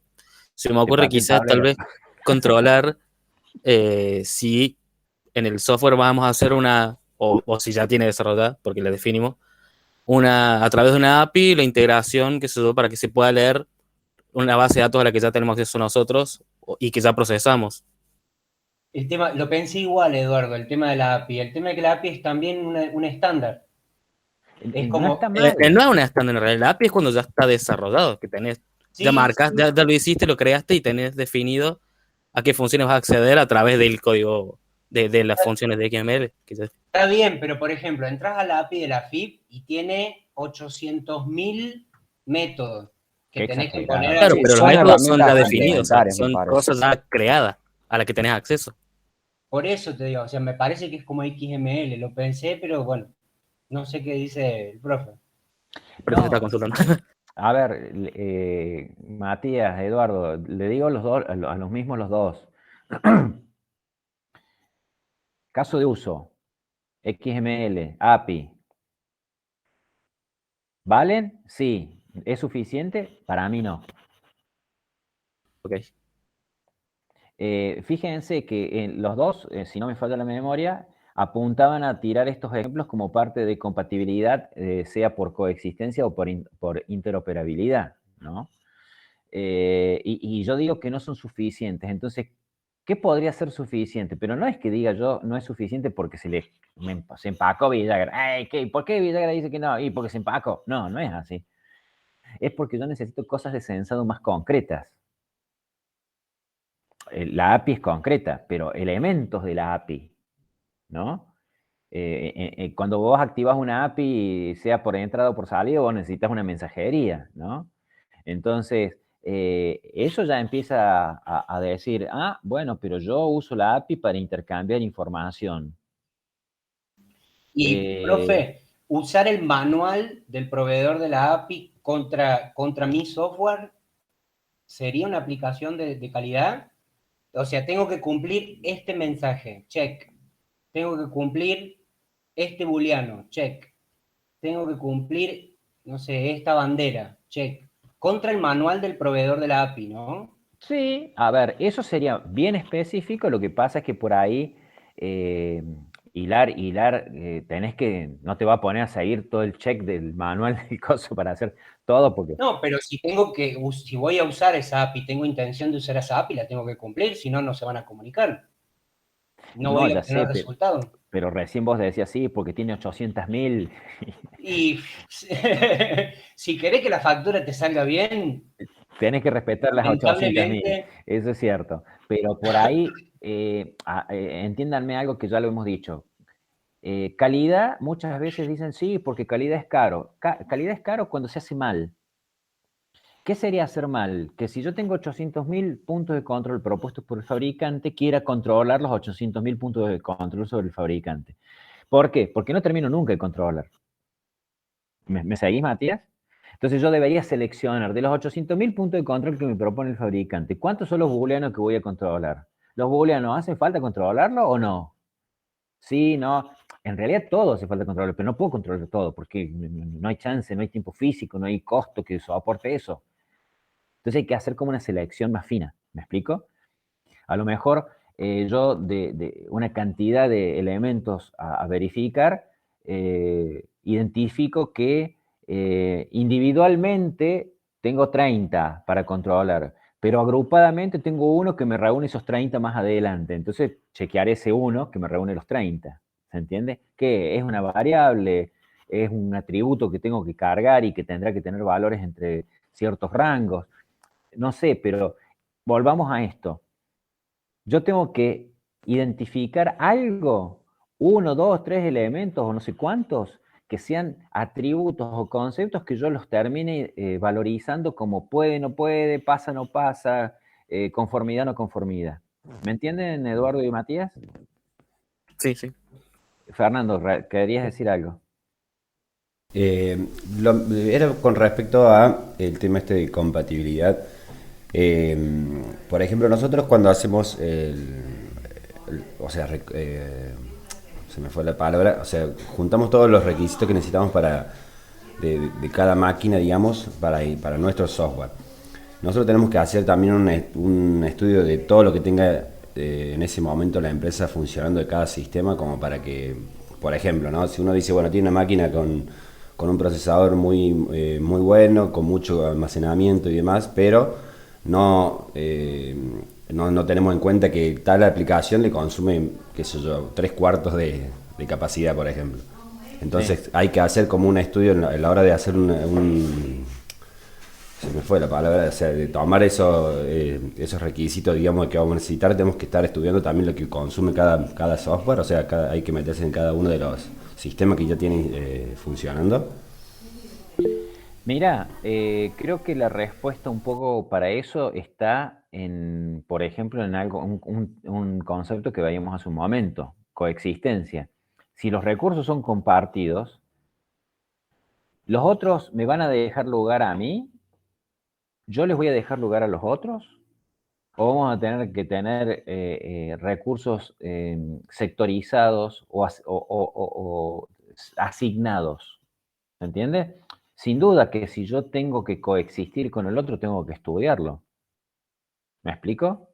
se me ocurre quizás tal vez controlar si en el software vamos a hacer o si ya tiene desarrollada, porque la definimos, a través de una API, la integración que se dio para que se pueda leer una base de datos a la que ya tenemos acceso nosotros y que ya procesamos. El tema, lo pensé igual, Eduardo, el tema de la API. El tema de que la API es también un estándar. Es como, no está mal. No es un estándar en realidad. La API es cuando ya está desarrollado, que tenés, sí, ya marcas, sí. ya lo hiciste, lo creaste y tenés definido a qué funciones vas a acceder a través del código de las funciones de XML. Está bien, pero por ejemplo, entras a la API de la FIP y tiene 800.000 métodos que tenés que poner. Claro, pero los métodos son ya definidos, son me parece. cosas ya creadas a las que tenés acceso. Por eso te digo, o sea, me parece que es como XML, lo pensé, pero bueno, no sé qué dice el profe. Pero se está consultando. A ver, Matías, Eduardo, le digo a los dos, a los mismos los dos. Caso de uso, XML, API. ¿Valen? Sí. ¿Es suficiente? Para mí no. Ok. Fíjense que los dos, si no me falla la memoria, apuntaban a tirar estos ejemplos como parte de compatibilidad, sea por coexistencia o por interoperabilidad, ¿no? Y yo digo que no son suficientes. Entonces, ¿qué podría ser suficiente? Pero no es que diga yo no es suficiente porque se empacó Villagra. Ay, ¿por qué Villagra dice que no? Y porque se empacó. No, no es así. Es porque yo necesito cosas de sensado más concretas. La API es concreta, pero elementos de la API, ¿no? Cuando vos activas una API, sea por entrada o por salida, vos necesitas una mensajería, ¿no? Entonces, eso ya empieza a decir, bueno, pero yo uso la API para intercambiar información. Y, profe, usar el manual del proveedor de la API contra mi software, ¿sería una aplicación de calidad? O sea, tengo que cumplir este mensaje, check. Tengo que cumplir este booleano, check. Tengo que cumplir, no sé, esta bandera, check. Contra el manual del proveedor de la API, ¿no? Sí, a ver, eso sería bien específico. Lo que pasa es que por ahí hilar, tenés que, no te va a poner a seguir todo el check del manual del coso para hacer todo, porque... No, pero si voy a usar esa API, tengo intención de usar esa API, la tengo que cumplir, si no, no se van a comunicar. No voy a obtener resultados. Pero recién vos decías sí, porque tiene 800.000. Y si querés que la factura te salga bien, tenés que respetar las 800.000. Eso es cierto. Pero por ahí, entiéndanme algo que ya lo hemos dicho. Calidad, muchas veces dicen sí, porque calidad es caro. Calidad es caro cuando se hace mal. ¿Qué sería hacer mal? Que si yo tengo 800.000 puntos de control propuestos por el fabricante, quiera controlar los 800.000 puntos de control sobre el fabricante. ¿Por qué? Porque no termino nunca de controlar. ¿Me seguís, Matías? Entonces yo debería seleccionar de los 800.000 puntos de control que me propone el fabricante, ¿cuántos son los booleanos que voy a controlar? ¿Los booleanos hacen falta controlarlo o no? Sí, no. En realidad todo hace falta controlarlo, pero no puedo controlar todo porque no hay chance, no hay tiempo físico, no hay costo que soporte eso. Entonces hay que hacer como una selección más fina. ¿Me explico? A lo mejor yo de una cantidad de elementos a verificar, identifico que individualmente tengo 30 para controlar, pero agrupadamente tengo uno que me reúne esos 30 más adelante. Entonces chequearé ese uno que me reúne los 30. ¿Se entiende? Que es una variable, es un atributo que tengo que cargar y que tendrá que tener valores entre ciertos rangos. No sé, pero volvamos a esto. Yo tengo que identificar algo, 1, 2, 3 elementos o no sé cuántos, que sean atributos o conceptos que yo los termine valorizando como puede, no puede, pasa, no pasa, conformidad, no conformidad. ¿Me entienden, Eduardo y Matías? Sí, sí. Fernando, ¿querías decir algo? Era con respecto a el tema este de compatibilidad. Por ejemplo, nosotros cuando hacemos o sea, se me fue la palabra, o sea, juntamos todos los requisitos que necesitamos de cada máquina, digamos, para nuestro software. Nosotros tenemos que hacer también un estudio de todo lo que tenga en ese momento la empresa funcionando de cada sistema, como para que, por ejemplo, ¿no? Si uno dice, bueno, tiene una máquina con un procesador muy bueno, con mucho almacenamiento y demás, pero no tenemos en cuenta que tal aplicación le consume, qué sé yo, 3/4 de capacidad, por ejemplo. Entonces hay que hacer como un estudio a la hora de hacer se me fue la palabra, o sea, de tomar esos requisitos, digamos, que vamos a necesitar. Tenemos que estar estudiando también lo que consume cada software, o sea, hay que meterse en cada uno de los sistemas que ya tienen funcionando. Mira, creo que la respuesta un poco para eso está por ejemplo, en algo, un concepto que veíamos hace un momento, coexistencia. Si los recursos son compartidos, los otros me van a dejar lugar a mí, yo les voy a dejar lugar a los otros, o vamos a tener que tener recursos sectorizados o asignados, ¿se entiende? Sin duda que si yo tengo que coexistir con el otro, tengo que estudiarlo. ¿Me explico?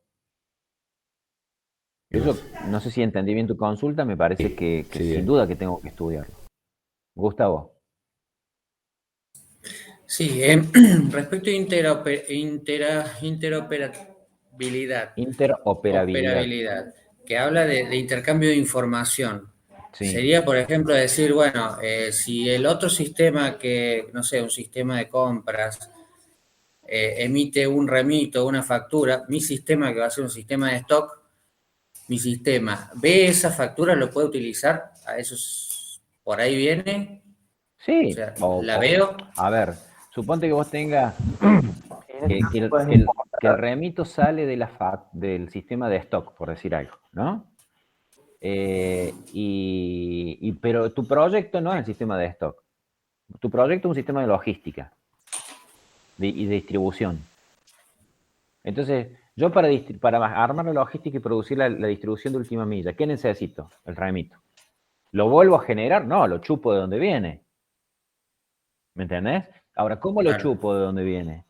Eso, no sé si entendí bien tu consulta, me parece que sin duda que tengo que estudiarlo. Gustavo. Sí, respecto a interoperabilidad. Interoperabilidad. Que habla de intercambio de información. Sí. Sería, por ejemplo, decir, bueno, si el otro sistema que, no sé, un sistema de compras, emite un remito, una factura, mi sistema, que va a ser un sistema de stock, mi sistema ve esa factura, lo puede utilizar, a esos, por ahí viene. Sí. O sea, la veo. A ver, suponte que vos tengas que el remito sale del sistema de stock, por decir algo, ¿no? Pero tu proyecto no es el sistema de stock. Tu proyecto es un sistema de logística y de distribución. Entonces, yo para armar la logística y producir la distribución de última milla, ¿qué necesito? El remito. ¿Lo vuelvo a generar? No, lo chupo de donde viene. ¿Me entendés? Ahora, ¿cómo lo chupo de donde viene?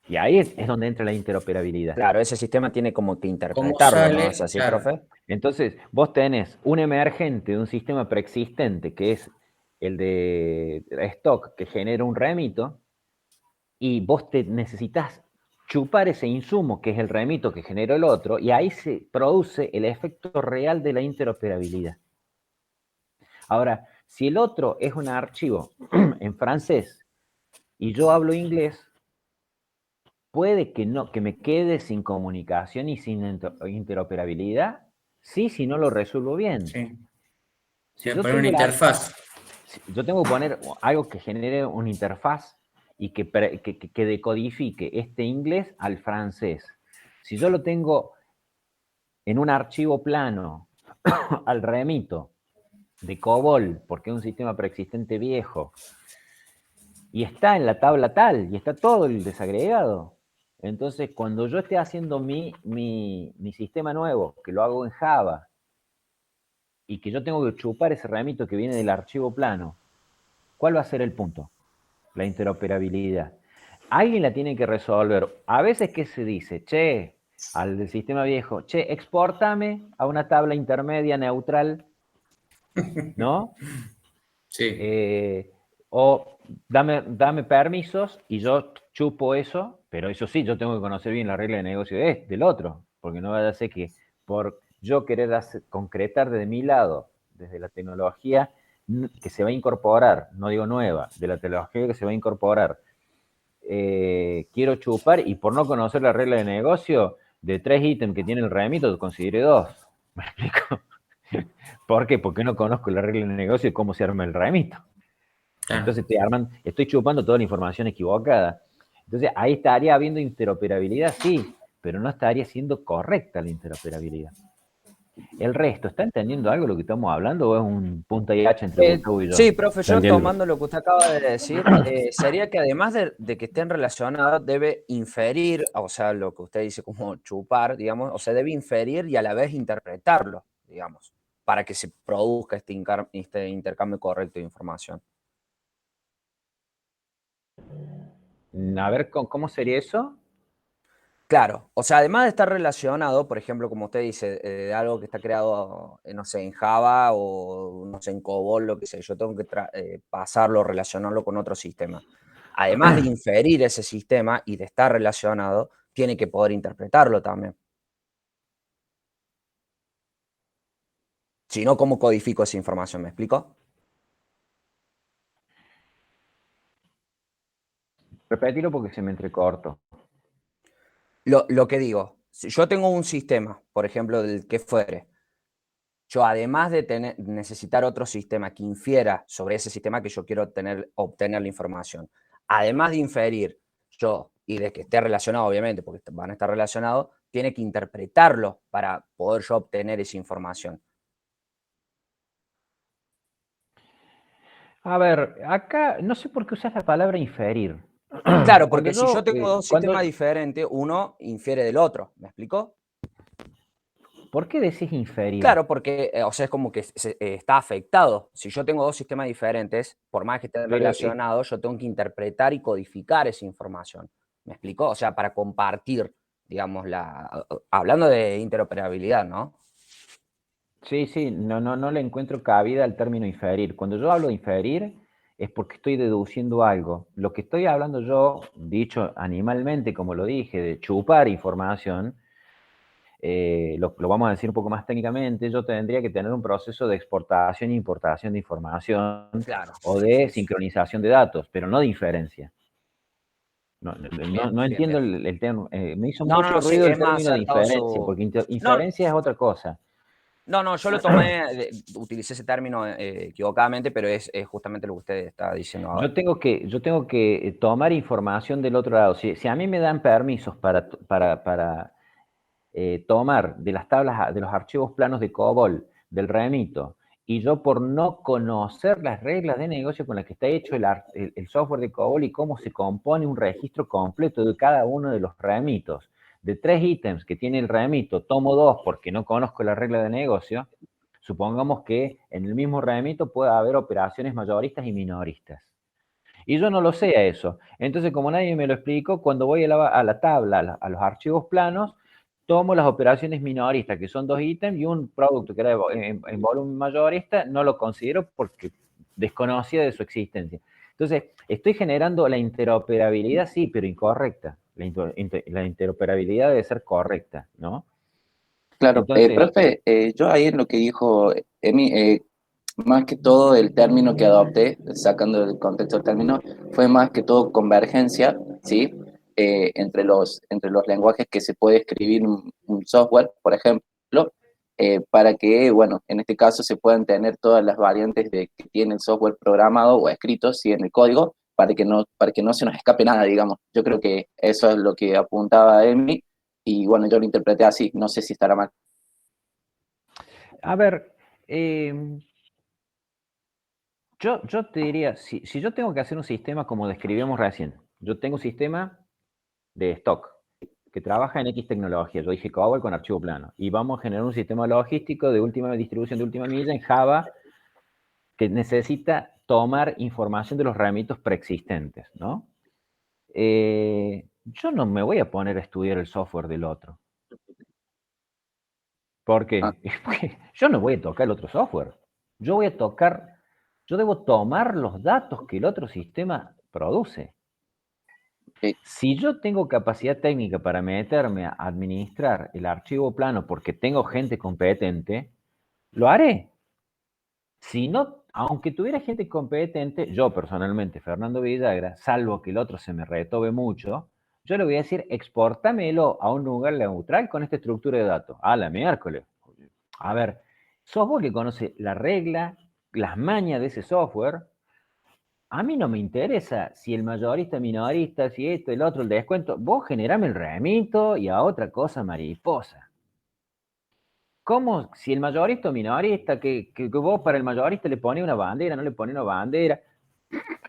Y ahí es donde entra la interoperabilidad. Claro, ese sistema tiene como que interpretarlo, ¿no? ¿Es así, profe? Entonces, vos tenés un emergente de un sistema preexistente, que es el de stock, que genera un remito, y vos necesitas chupar ese insumo, que es el remito que generó el otro, y ahí se produce el efecto real de la interoperabilidad. Ahora, si el otro es un archivo en francés y yo hablo inglés, puede que me quede sin comunicación y sin interoperabilidad, si no lo resuelvo bien. Sí. Si yo poner una interfaz. Yo tengo que poner algo que genere una interfaz y que decodifique este inglés al francés. Si yo lo tengo en un archivo plano al remito de COBOL, porque es un sistema preexistente viejo, y está en la tabla tal, y está todo el desagregado. Entonces, cuando yo esté haciendo mi sistema nuevo, que lo hago en Java, y que yo tengo que chupar ese remito que viene del archivo plano, ¿cuál va a ser el punto? La interoperabilidad. Alguien la tiene que resolver. A veces, ¿qué se dice? Che, al del sistema viejo, che, exportame a una tabla intermedia neutral, ¿no? Sí. O dame permisos y yo chupo eso, pero eso sí, yo tengo que conocer bien la regla de negocio del otro, porque no vaya a ser que por yo querer concretar desde mi lado, desde la tecnología que se va a incorporar, no digo nueva, de la tecnología que se va a incorporar, quiero chupar y por no conocer la regla de negocio, de 3 ítems que tiene el remito, considere 2. ¿Me explico? ¿Por qué? Porque no conozco la regla de negocio y cómo se arma el remito. Entonces estoy chupando toda la información equivocada. Entonces ahí estaría habiendo interoperabilidad, sí, pero no estaría siendo correcta la interoperabilidad. ¿El resto está entendiendo algo de lo que estamos hablando o es un punta y hacha entre Gustavo y yo? Sí, profe, yo Entiendo. tomando lo que usted acaba de decir, sería que además de que estén relacionados, debe inferir, o sea, lo que usted dice como chupar, digamos, o sea, debe inferir y a la vez interpretarlo, digamos, para que se produzca este intercambio correcto de información. A ver, ¿cómo sería eso? Claro, o sea, además de estar relacionado, por ejemplo, como usted dice, de algo que está creado, no sé, en Java o, no sé, en COBOL, lo que sea, yo tengo que pasarlo, relacionarlo con otro sistema. Además de inferir ese sistema y de estar relacionado, tiene que poder interpretarlo también. Si no, ¿cómo codifico esa información? ¿Me explico? Repetilo porque se me entrecortó. Lo que digo, si yo tengo un sistema, por ejemplo, del que fuere, yo además de necesitar otro sistema que infiera sobre ese sistema que yo quiero obtener la información, además de inferir yo y de que esté relacionado, obviamente, porque van a estar relacionados, tiene que interpretarlo para poder yo obtener esa información. A ver, acá no sé por qué usas la palabra inferir. Claro, porque si yo tengo dos sistemas diferentes, uno infiere del otro, ¿me explico? ¿Por qué decís inferir? Claro, porque, o sea, es como que está afectado. Si yo tengo dos sistemas diferentes, por más que estén relacionados, yo tengo que interpretar y codificar esa información. ¿Me explico? O sea, para compartir, digamos, hablando de interoperabilidad, ¿no? Sí, sí, no le encuentro cabida al término inferir. Cuando yo hablo de inferir es porque estoy deduciendo algo. Lo que estoy hablando yo, dicho animalmente, como lo dije, de chupar información, lo vamos a decir un poco más técnicamente, yo tendría que tener un proceso de exportación e importación de información o de sincronización de datos, pero no de inferencia. No entiendo el término. Me hizo mucho ruido el término de inferencia, porque inferencia es otra cosa. No, yo lo utilicé ese término equivocadamente, pero es justamente lo que usted está diciendo ahora. Yo tengo que tomar información del otro lado. Si a mí me dan permisos para tomar de las tablas, de los archivos planos de COBOL, del remito, y yo por no conocer las reglas de negocio con las que está hecho el software de COBOL y cómo se compone un registro completo de cada uno de los remitos, de 3 ítems que tiene el remito, tomo 2 porque no conozco la regla de negocio, supongamos que en el mismo remito puede haber operaciones mayoristas y minoristas. Y yo no lo sé a eso. Entonces, como nadie me lo explicó, cuando voy a la tabla, a los archivos planos, tomo las operaciones minoristas, que son 2 ítems, y un producto que era en volumen mayorista, no lo considero porque desconocía de su existencia. Entonces, estoy generando la interoperabilidad, sí, pero incorrecta. La interoperabilidad debe ser correcta, ¿no? Claro, Entonces, profe, yo ahí en lo que dijo Emi, más que todo el término que adopté, sacando del contexto del término, fue más que todo convergencia, ¿sí? Entre los lenguajes que se puede escribir un software, por ejemplo, para que, bueno, en este caso se puedan tener todas las variantes que tiene el software programado o escrito, ¿sí? En el código, para que no se nos escape nada, digamos. Yo creo que eso es lo que apuntaba Emi, y bueno, yo lo interpreté así, no sé si estará mal. A ver, yo te diría, si yo tengo que hacer un sistema como describíamos recién, yo tengo un sistema de stock que trabaja en X tecnología, yo dije COBOL con archivo plano, y vamos a generar un sistema logístico de última distribución de última milla en Java que necesita tomar información de los ramitos preexistentes, ¿no? Yo no me voy a poner a estudiar el software del otro. ¿Por qué? Porque yo no voy a tocar el otro software. Yo debo tomar los datos que el otro sistema produce. Si yo tengo capacidad técnica para meterme a administrar el archivo plano porque tengo gente competente, lo haré. Si no, aunque tuviera gente competente, yo personalmente, Fernando Villagra, salvo que el otro se me retobe mucho, yo le voy a decir, exportámelo a un lugar neutral con esta estructura de datos. A la miércoles. A ver, sos vos que conoce la regla, las mañas de ese software. A mí no me interesa si el mayorista, minorista, si esto, el otro, el descuento. Vos generame el remito y a otra cosa mariposa. ¿Cómo? Si el mayorista o minorista, que vos para el mayorista le pones una bandera, no le pones una bandera.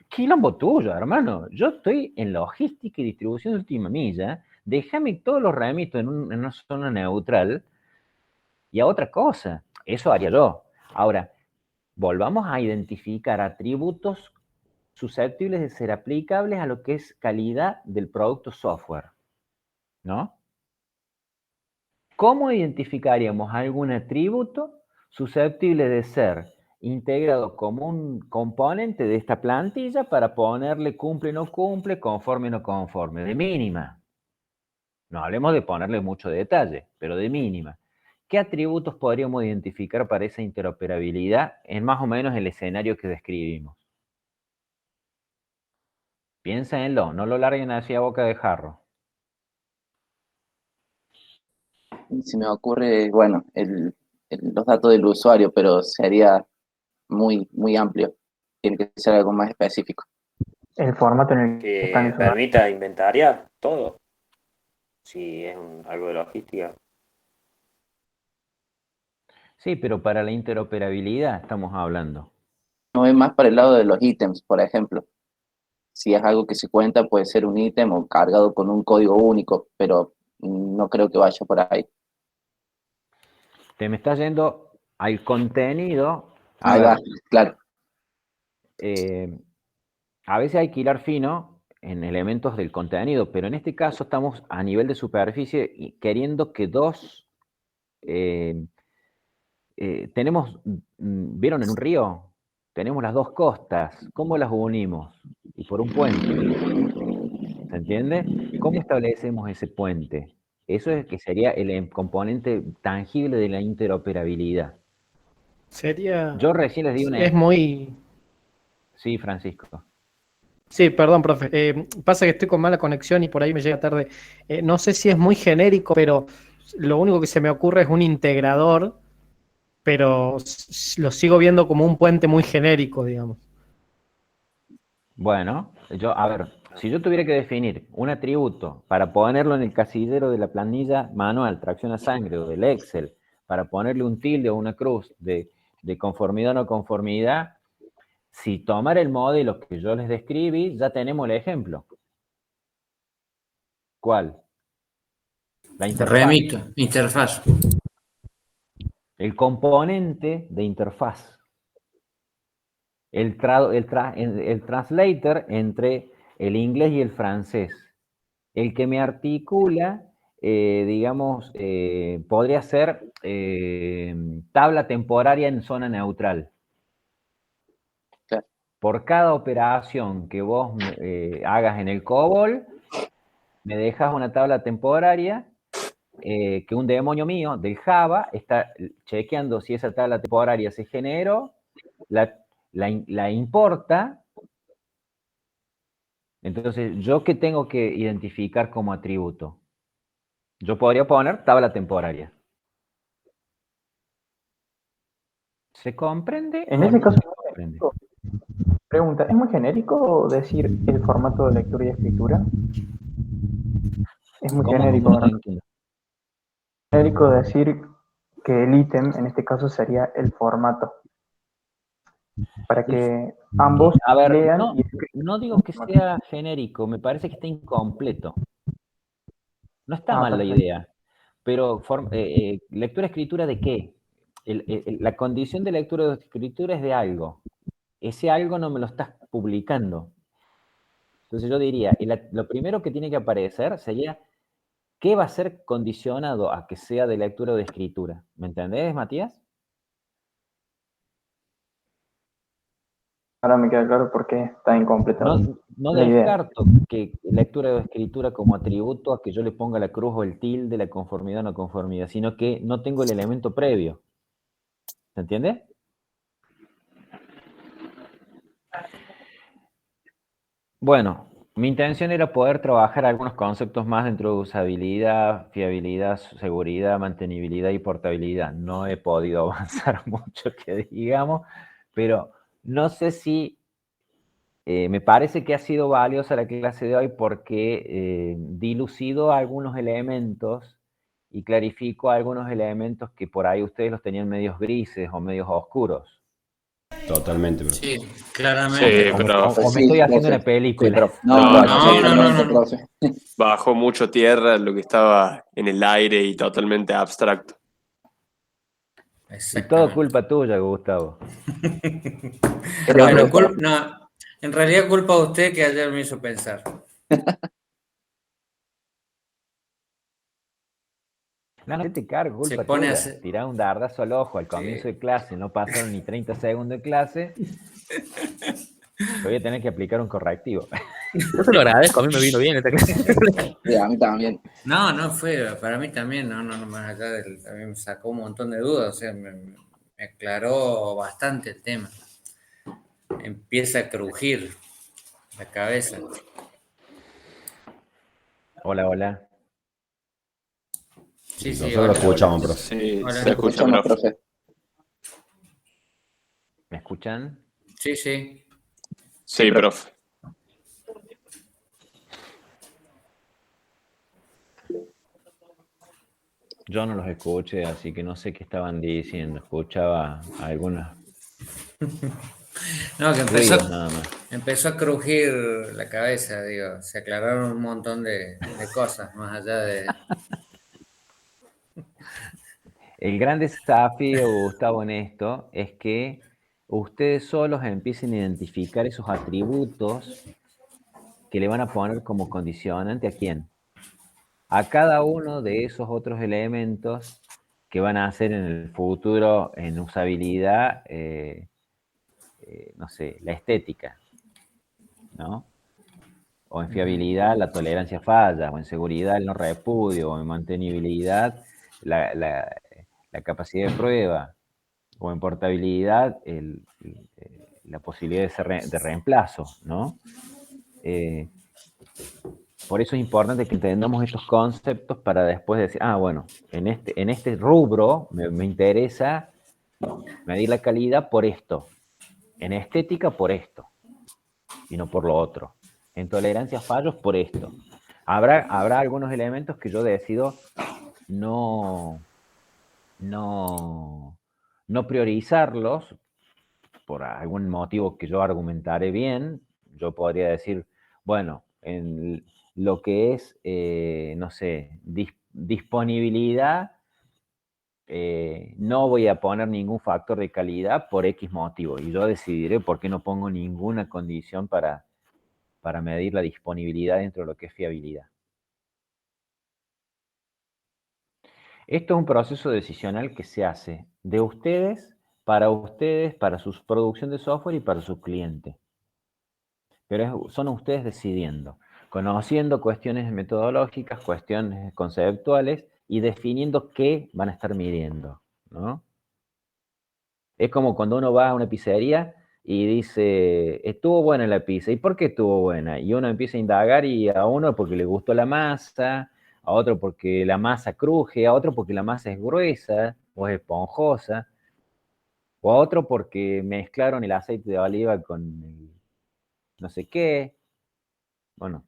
Quilombo tuyo, hermano. Yo estoy en logística y distribución de última milla. Déjame todos los remitos en una zona neutral y a otra cosa. Eso haría yo. Ahora, volvamos a identificar atributos susceptibles de ser aplicables a lo que es calidad del producto software, ¿no? ¿Cómo identificaríamos algún atributo susceptible de ser integrado como un componente de esta plantilla para ponerle cumple, no cumple, conforme, no conforme, de mínima? No hablemos de ponerle mucho detalle, pero de mínima. ¿Qué atributos podríamos identificar para esa interoperabilidad en más o menos el escenario que describimos? Piénsenlo, no lo larguen hacia boca de jarro. Se me ocurre, bueno, los datos del usuario, pero sería muy amplio. Tiene que ser algo más específico. El formato en el que están Que usando. permita inventariar todo. Si es algo de logística. Sí, pero para la interoperabilidad estamos hablando. No es más para el lado de los ítems, por ejemplo. Si es algo que se cuenta, puede ser un ítem o cargado con un código único, pero no creo que vaya por ahí. Te me estás yendo al contenido. Ahí va, claro. A veces hay que hilar fino en elementos del contenido, pero en este caso estamos a nivel de superficie y queriendo que dos... tenemos, ¿vieron en un río? Tenemos las dos costas. ¿Cómo las unimos? Y por un puente. ¿Se entiende? ¿Cómo establecemos ese puente? Eso es que sería el componente tangible de la interoperabilidad. Sería... Yo recién les di una... Es muy... Sí, Francisco. Sí, perdón, profe. Pasa que estoy con mala conexión y por ahí me llega tarde. No sé si es muy genérico, pero lo único que se me ocurre es un integrador, pero lo sigo viendo como un puente muy genérico, digamos. Bueno, a ver, si yo tuviera que definir un atributo para ponerlo en el casillero de la planilla manual, tracción a sangre o del Excel, para ponerle un tilde o una cruz de conformidad o no conformidad, si tomar el modelo que yo les describí, ya tenemos el ejemplo. ¿Cuál? La interfaz. Remito, interfaz. El componente de interfaz. El translator entre el inglés y el francés. El que me articula, digamos, podría ser tabla temporaria en zona neutral. Por cada operación que vos hagas en el COBOL, me dejas una tabla temporaria que un demonio mío del Java está chequeando si esa tabla temporaria se generó, la importa. Entonces, ¿yo qué tengo que identificar como atributo? Yo podría poner tabla temporaria. ¿Se comprende? En ese caso, comprende? pregunta, ¿es muy genérico decir el formato de lectura y escritura? Es muy genérico, No ¿verdad? entiendo. Genérico decir que el ítem, en este caso, sería el formato. Para que ambos A ver, lean y no digo que sea genérico, me parece que está incompleto. No está mal la perfecto. idea, pero lectura-escritura ¿de qué? La condición de lectura o escritura es de algo. Ese algo no me lo estás publicando. Entonces yo diría, lo primero que tiene que aparecer sería ¿qué va a ser condicionado a que sea de lectura o de escritura? ¿Me entendés, Matías? Ahora me queda claro por qué está incompleta No la idea. descarto que lectura o escritura como atributo a que yo le ponga la cruz o el tilde, la conformidad o no conformidad, sino que no tengo el elemento previo. ¿Se entiende? Bueno, mi intención era poder trabajar algunos conceptos más dentro de usabilidad, fiabilidad, seguridad, mantenibilidad y portabilidad. No he podido avanzar mucho, que digamos, pero no sé si me parece que ha sido valiosa la clase de hoy porque dilucido algunos elementos y clarifico algunos elementos que por ahí ustedes los tenían medios grises o medios oscuros. Totalmente, profe. Sí, claramente. Sí, pero... O me estoy haciendo una película. No. Bajó mucho tierra lo que estaba en el aire y totalmente abstracto. Y todo culpa tuya, Gustavo. Bueno, no, en realidad culpa de usted que ayer me hizo pensar. No, no te cargo, culpa Se pone tuya. a hacer- Tirá un dardazo al ojo al comienzo de clase, no pasaron ni 30 segundos de clase. Voy a tener que aplicar un correctivo. Yo te lo agradezco, a mí me vino bien esta clase. Sí, a mí también. No fue, para mí también, no, más allá del, también me sacó un montón de dudas, o sea, me aclaró bastante el tema. Empieza a crujir la cabeza. Hola, hola. Sí, Nosotros hola, lo escuchamos, hola. profe. Sí, Hola. se escucha, profe. ¿Me escuchan? Sí, sí. Sí, profe. Yo no los escuché, así que no sé qué estaban diciendo. Escuchaba algunas No, que ruidos nada más. empezó a crujir la cabeza, digo, se aclararon un montón de cosas, más allá de... El gran desafío, Gustavo, en esto es que ustedes solos empiecen a identificar esos atributos que le van a poner como condicionante a quién. A cada uno de esos otros elementos que van a hacer en el futuro en usabilidad, no sé, la estética, ¿no? O en fiabilidad la tolerancia a fallas, o en seguridad el no repudio, o en mantenibilidad la capacidad de prueba, o en portabilidad la posibilidad de reemplazo, ¿no? Por eso es importante que entendamos estos conceptos para después decir, bueno, en este rubro me interesa medir la calidad por esto, en estética por esto, y no por lo otro, en tolerancia a fallos por esto. Habrá algunos elementos que yo decido no priorizarlos por algún motivo que yo argumentaré bien. Yo podría decir, bueno, en lo que es, no sé, disponibilidad, no voy a poner ningún factor de calidad por X motivo, y yo decidiré por qué no pongo ninguna condición para medir la disponibilidad dentro de lo que es fiabilidad. Esto es un proceso decisional que se hace de ustedes, para su producción de software y para su cliente. Pero son ustedes decidiendo, conociendo cuestiones metodológicas, cuestiones conceptuales y definiendo qué van a estar midiendo, ¿no? Es como cuando uno va a una pizzería y dice, estuvo buena la pizza. ¿Y por qué estuvo buena? Y uno empieza a indagar, y a uno porque le gustó la masa, a otro porque la masa cruje, a otro porque la masa es gruesa o es esponjosa, o a otro porque mezclaron el aceite de oliva con el no sé qué. Bueno,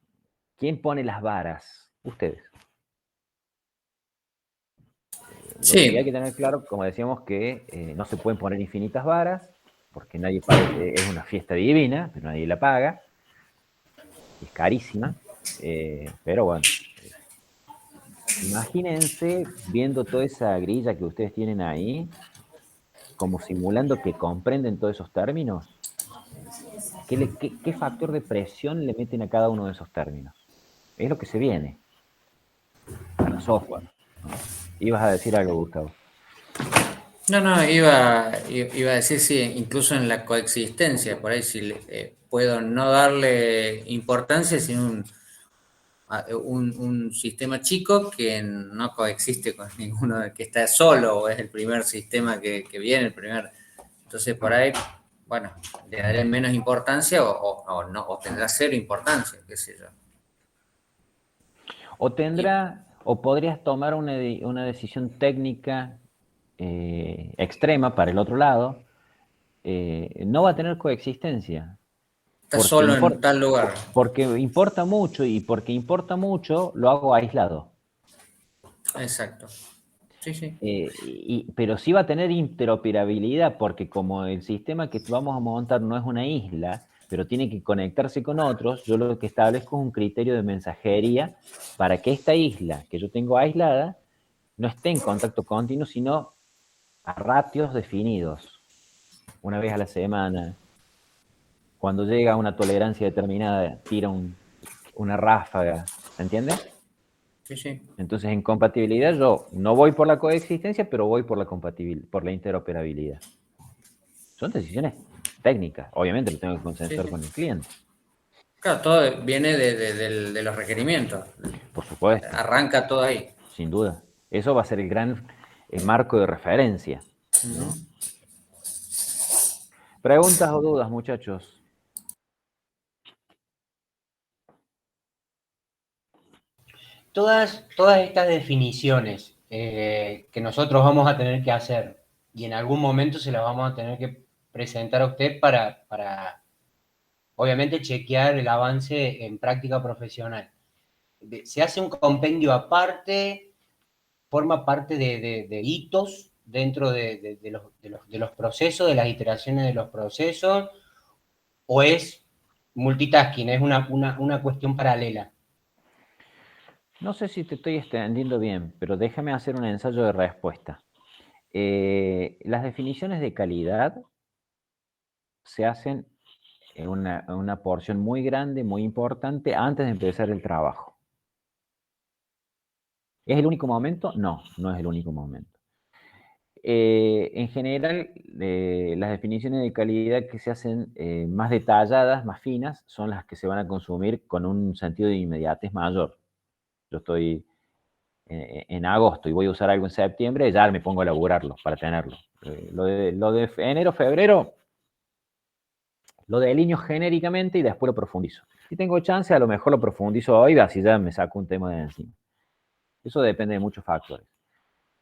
¿quién pone las varas? Ustedes. Lo que hay que tener claro, como decíamos, que no se pueden poner infinitas varas, porque nadie paga, es una fiesta divina, pero nadie la paga, es carísima, pero bueno, imagínense viendo toda esa grilla que ustedes tienen ahí, como simulando que comprenden todos esos términos. ¿Qué factor de presión le meten a cada uno de esos términos? Es lo que se viene para software. Ibas a decir algo, Gustavo. No, iba a decir, sí, incluso en la coexistencia, por ahí si puedo no darle importancia, sino un sistema chico que no coexiste con ninguno, que está solo, o es el primer sistema que viene, el primer. Entonces, por ahí, bueno, le daré menos importancia o no, o tendrá cero importancia, qué sé yo. O podrías tomar una decisión técnica extrema para el otro lado, no va a tener coexistencia. Está solo en tal lugar. Porque importa mucho, y porque importa mucho, lo hago aislado. Exacto. Sí, sí. Pero sí va a tener interoperabilidad porque como el sistema que vamos a montar no es una isla, pero tiene que conectarse con otros, yo lo que establezco es un criterio de mensajería para que esta isla que yo tengo aislada no esté en contacto continuo, sino a ratios definidos, una vez a la semana. Cuando llega a una tolerancia determinada, tira una ráfaga, ¿se entiende? Sí, sí. Entonces, en compatibilidad yo no voy por la coexistencia, pero voy por la interoperabilidad. Son decisiones técnicas. Obviamente lo tengo que consensuar Sí, sí. con el cliente. Claro, todo viene de los requerimientos. Por supuesto. Arranca todo ahí. Sin duda. Eso va a ser el gran marco de referencia, ¿no? ¿Preguntas o dudas, muchachos? Todas estas definiciones que nosotros vamos a tener que hacer y en algún momento se las vamos a tener que presentar a usted para obviamente chequear el avance en práctica profesional. ¿Se hace un compendio aparte? ¿Forma parte de hitos dentro de los procesos, de las iteraciones de los procesos? ¿O es multitasking, es una cuestión paralela? No sé si te estoy extendiendo bien, pero déjame hacer un ensayo de respuesta. Las definiciones de calidad se hacen en una porción muy grande, muy importante, antes de empezar el trabajo. ¿Es el único momento? No, no es el único momento. En general, las definiciones de calidad que se hacen más detalladas, más finas, son las que se van a consumir con un sentido de inmediatez mayor. Yo estoy en agosto y voy a usar algo en septiembre, ya me pongo a elaborarlo para tenerlo. Lo de enero, febrero, lo delineo genéricamente y después lo profundizo. Si tengo chance, a lo mejor lo profundizo hoy, así ya me saco un tema de encima. Eso depende de muchos factores.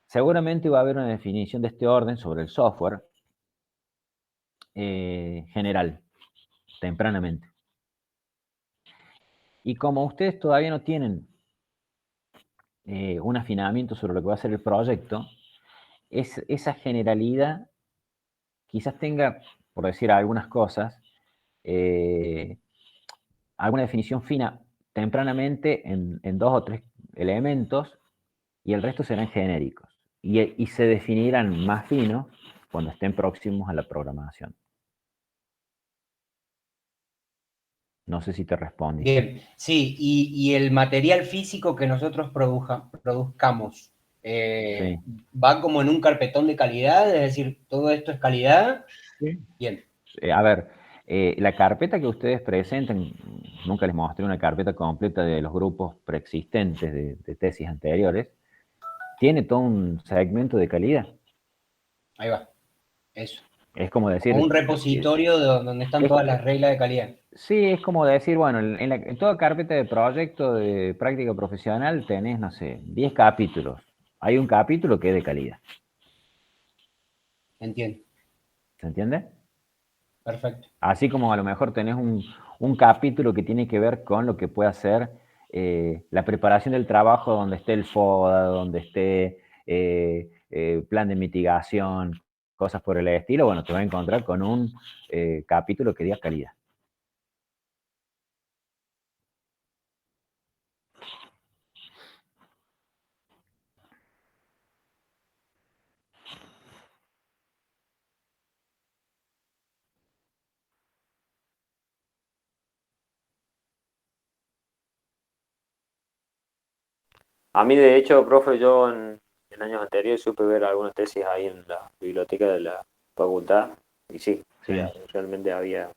Seguramente va a haber una definición de este orden sobre el software general, tempranamente. Y como ustedes todavía no tienen un afinamiento sobre lo que va a ser el proyecto, esa generalidad quizás tenga, por decir algunas cosas, alguna definición fina tempranamente en 2 o 3 elementos y el resto serán genéricos. Y se definirán más finos cuando estén próximos a la programación. No sé si te respondí. Bien, sí, y el material físico que nosotros produzcamos, Sí. ¿va como en un carpetón de calidad? Es decir, ¿todo esto es calidad? Sí. Bien. A ver, la carpeta que ustedes presenten, nunca les mostré una carpeta completa de los grupos preexistentes de tesis anteriores, tiene todo un segmento de calidad. Ahí va, eso. Es como decir... Como un repositorio donde están todas las reglas de calidad. Sí, es como decir, bueno, en toda carpeta de proyecto de práctica profesional tenés, no sé, 10 capítulos. Hay un capítulo que es de calidad. Entiendo. ¿Se entiende? Perfecto. Así como a lo mejor tenés un capítulo que tiene que ver con lo que puede hacer la preparación del trabajo, donde esté el FODA, donde esté plan de mitigación, cosas por el estilo, bueno, te vas a encontrar con un capítulo que diga calidad. A mí, de hecho, profe, yo en años anteriores supe ver algunas tesis ahí en la biblioteca de la facultad, y sí, realmente había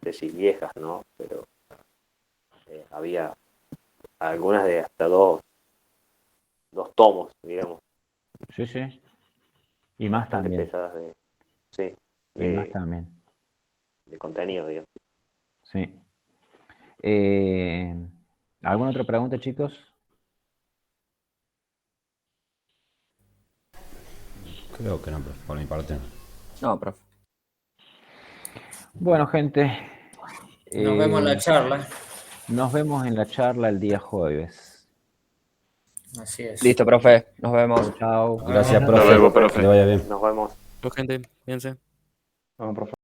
tesis viejas, ¿no? Pero había algunas de hasta dos tomos, digamos. Sí, sí. Y más también. Pesadas Y más también. De contenido, digamos. Sí. ¿Alguna otra pregunta, chicos? Creo que no, profe, por mi parte. No, profe. Bueno, gente. Nos vemos en la charla. Nos vemos en la charla el día jueves. Así es. Listo, profe. Nos vemos. Chao. Gracias, Nos profe. vemos, profe. Que le vaya bien. Nos vemos. Gente, fíjense. Vamos, profe.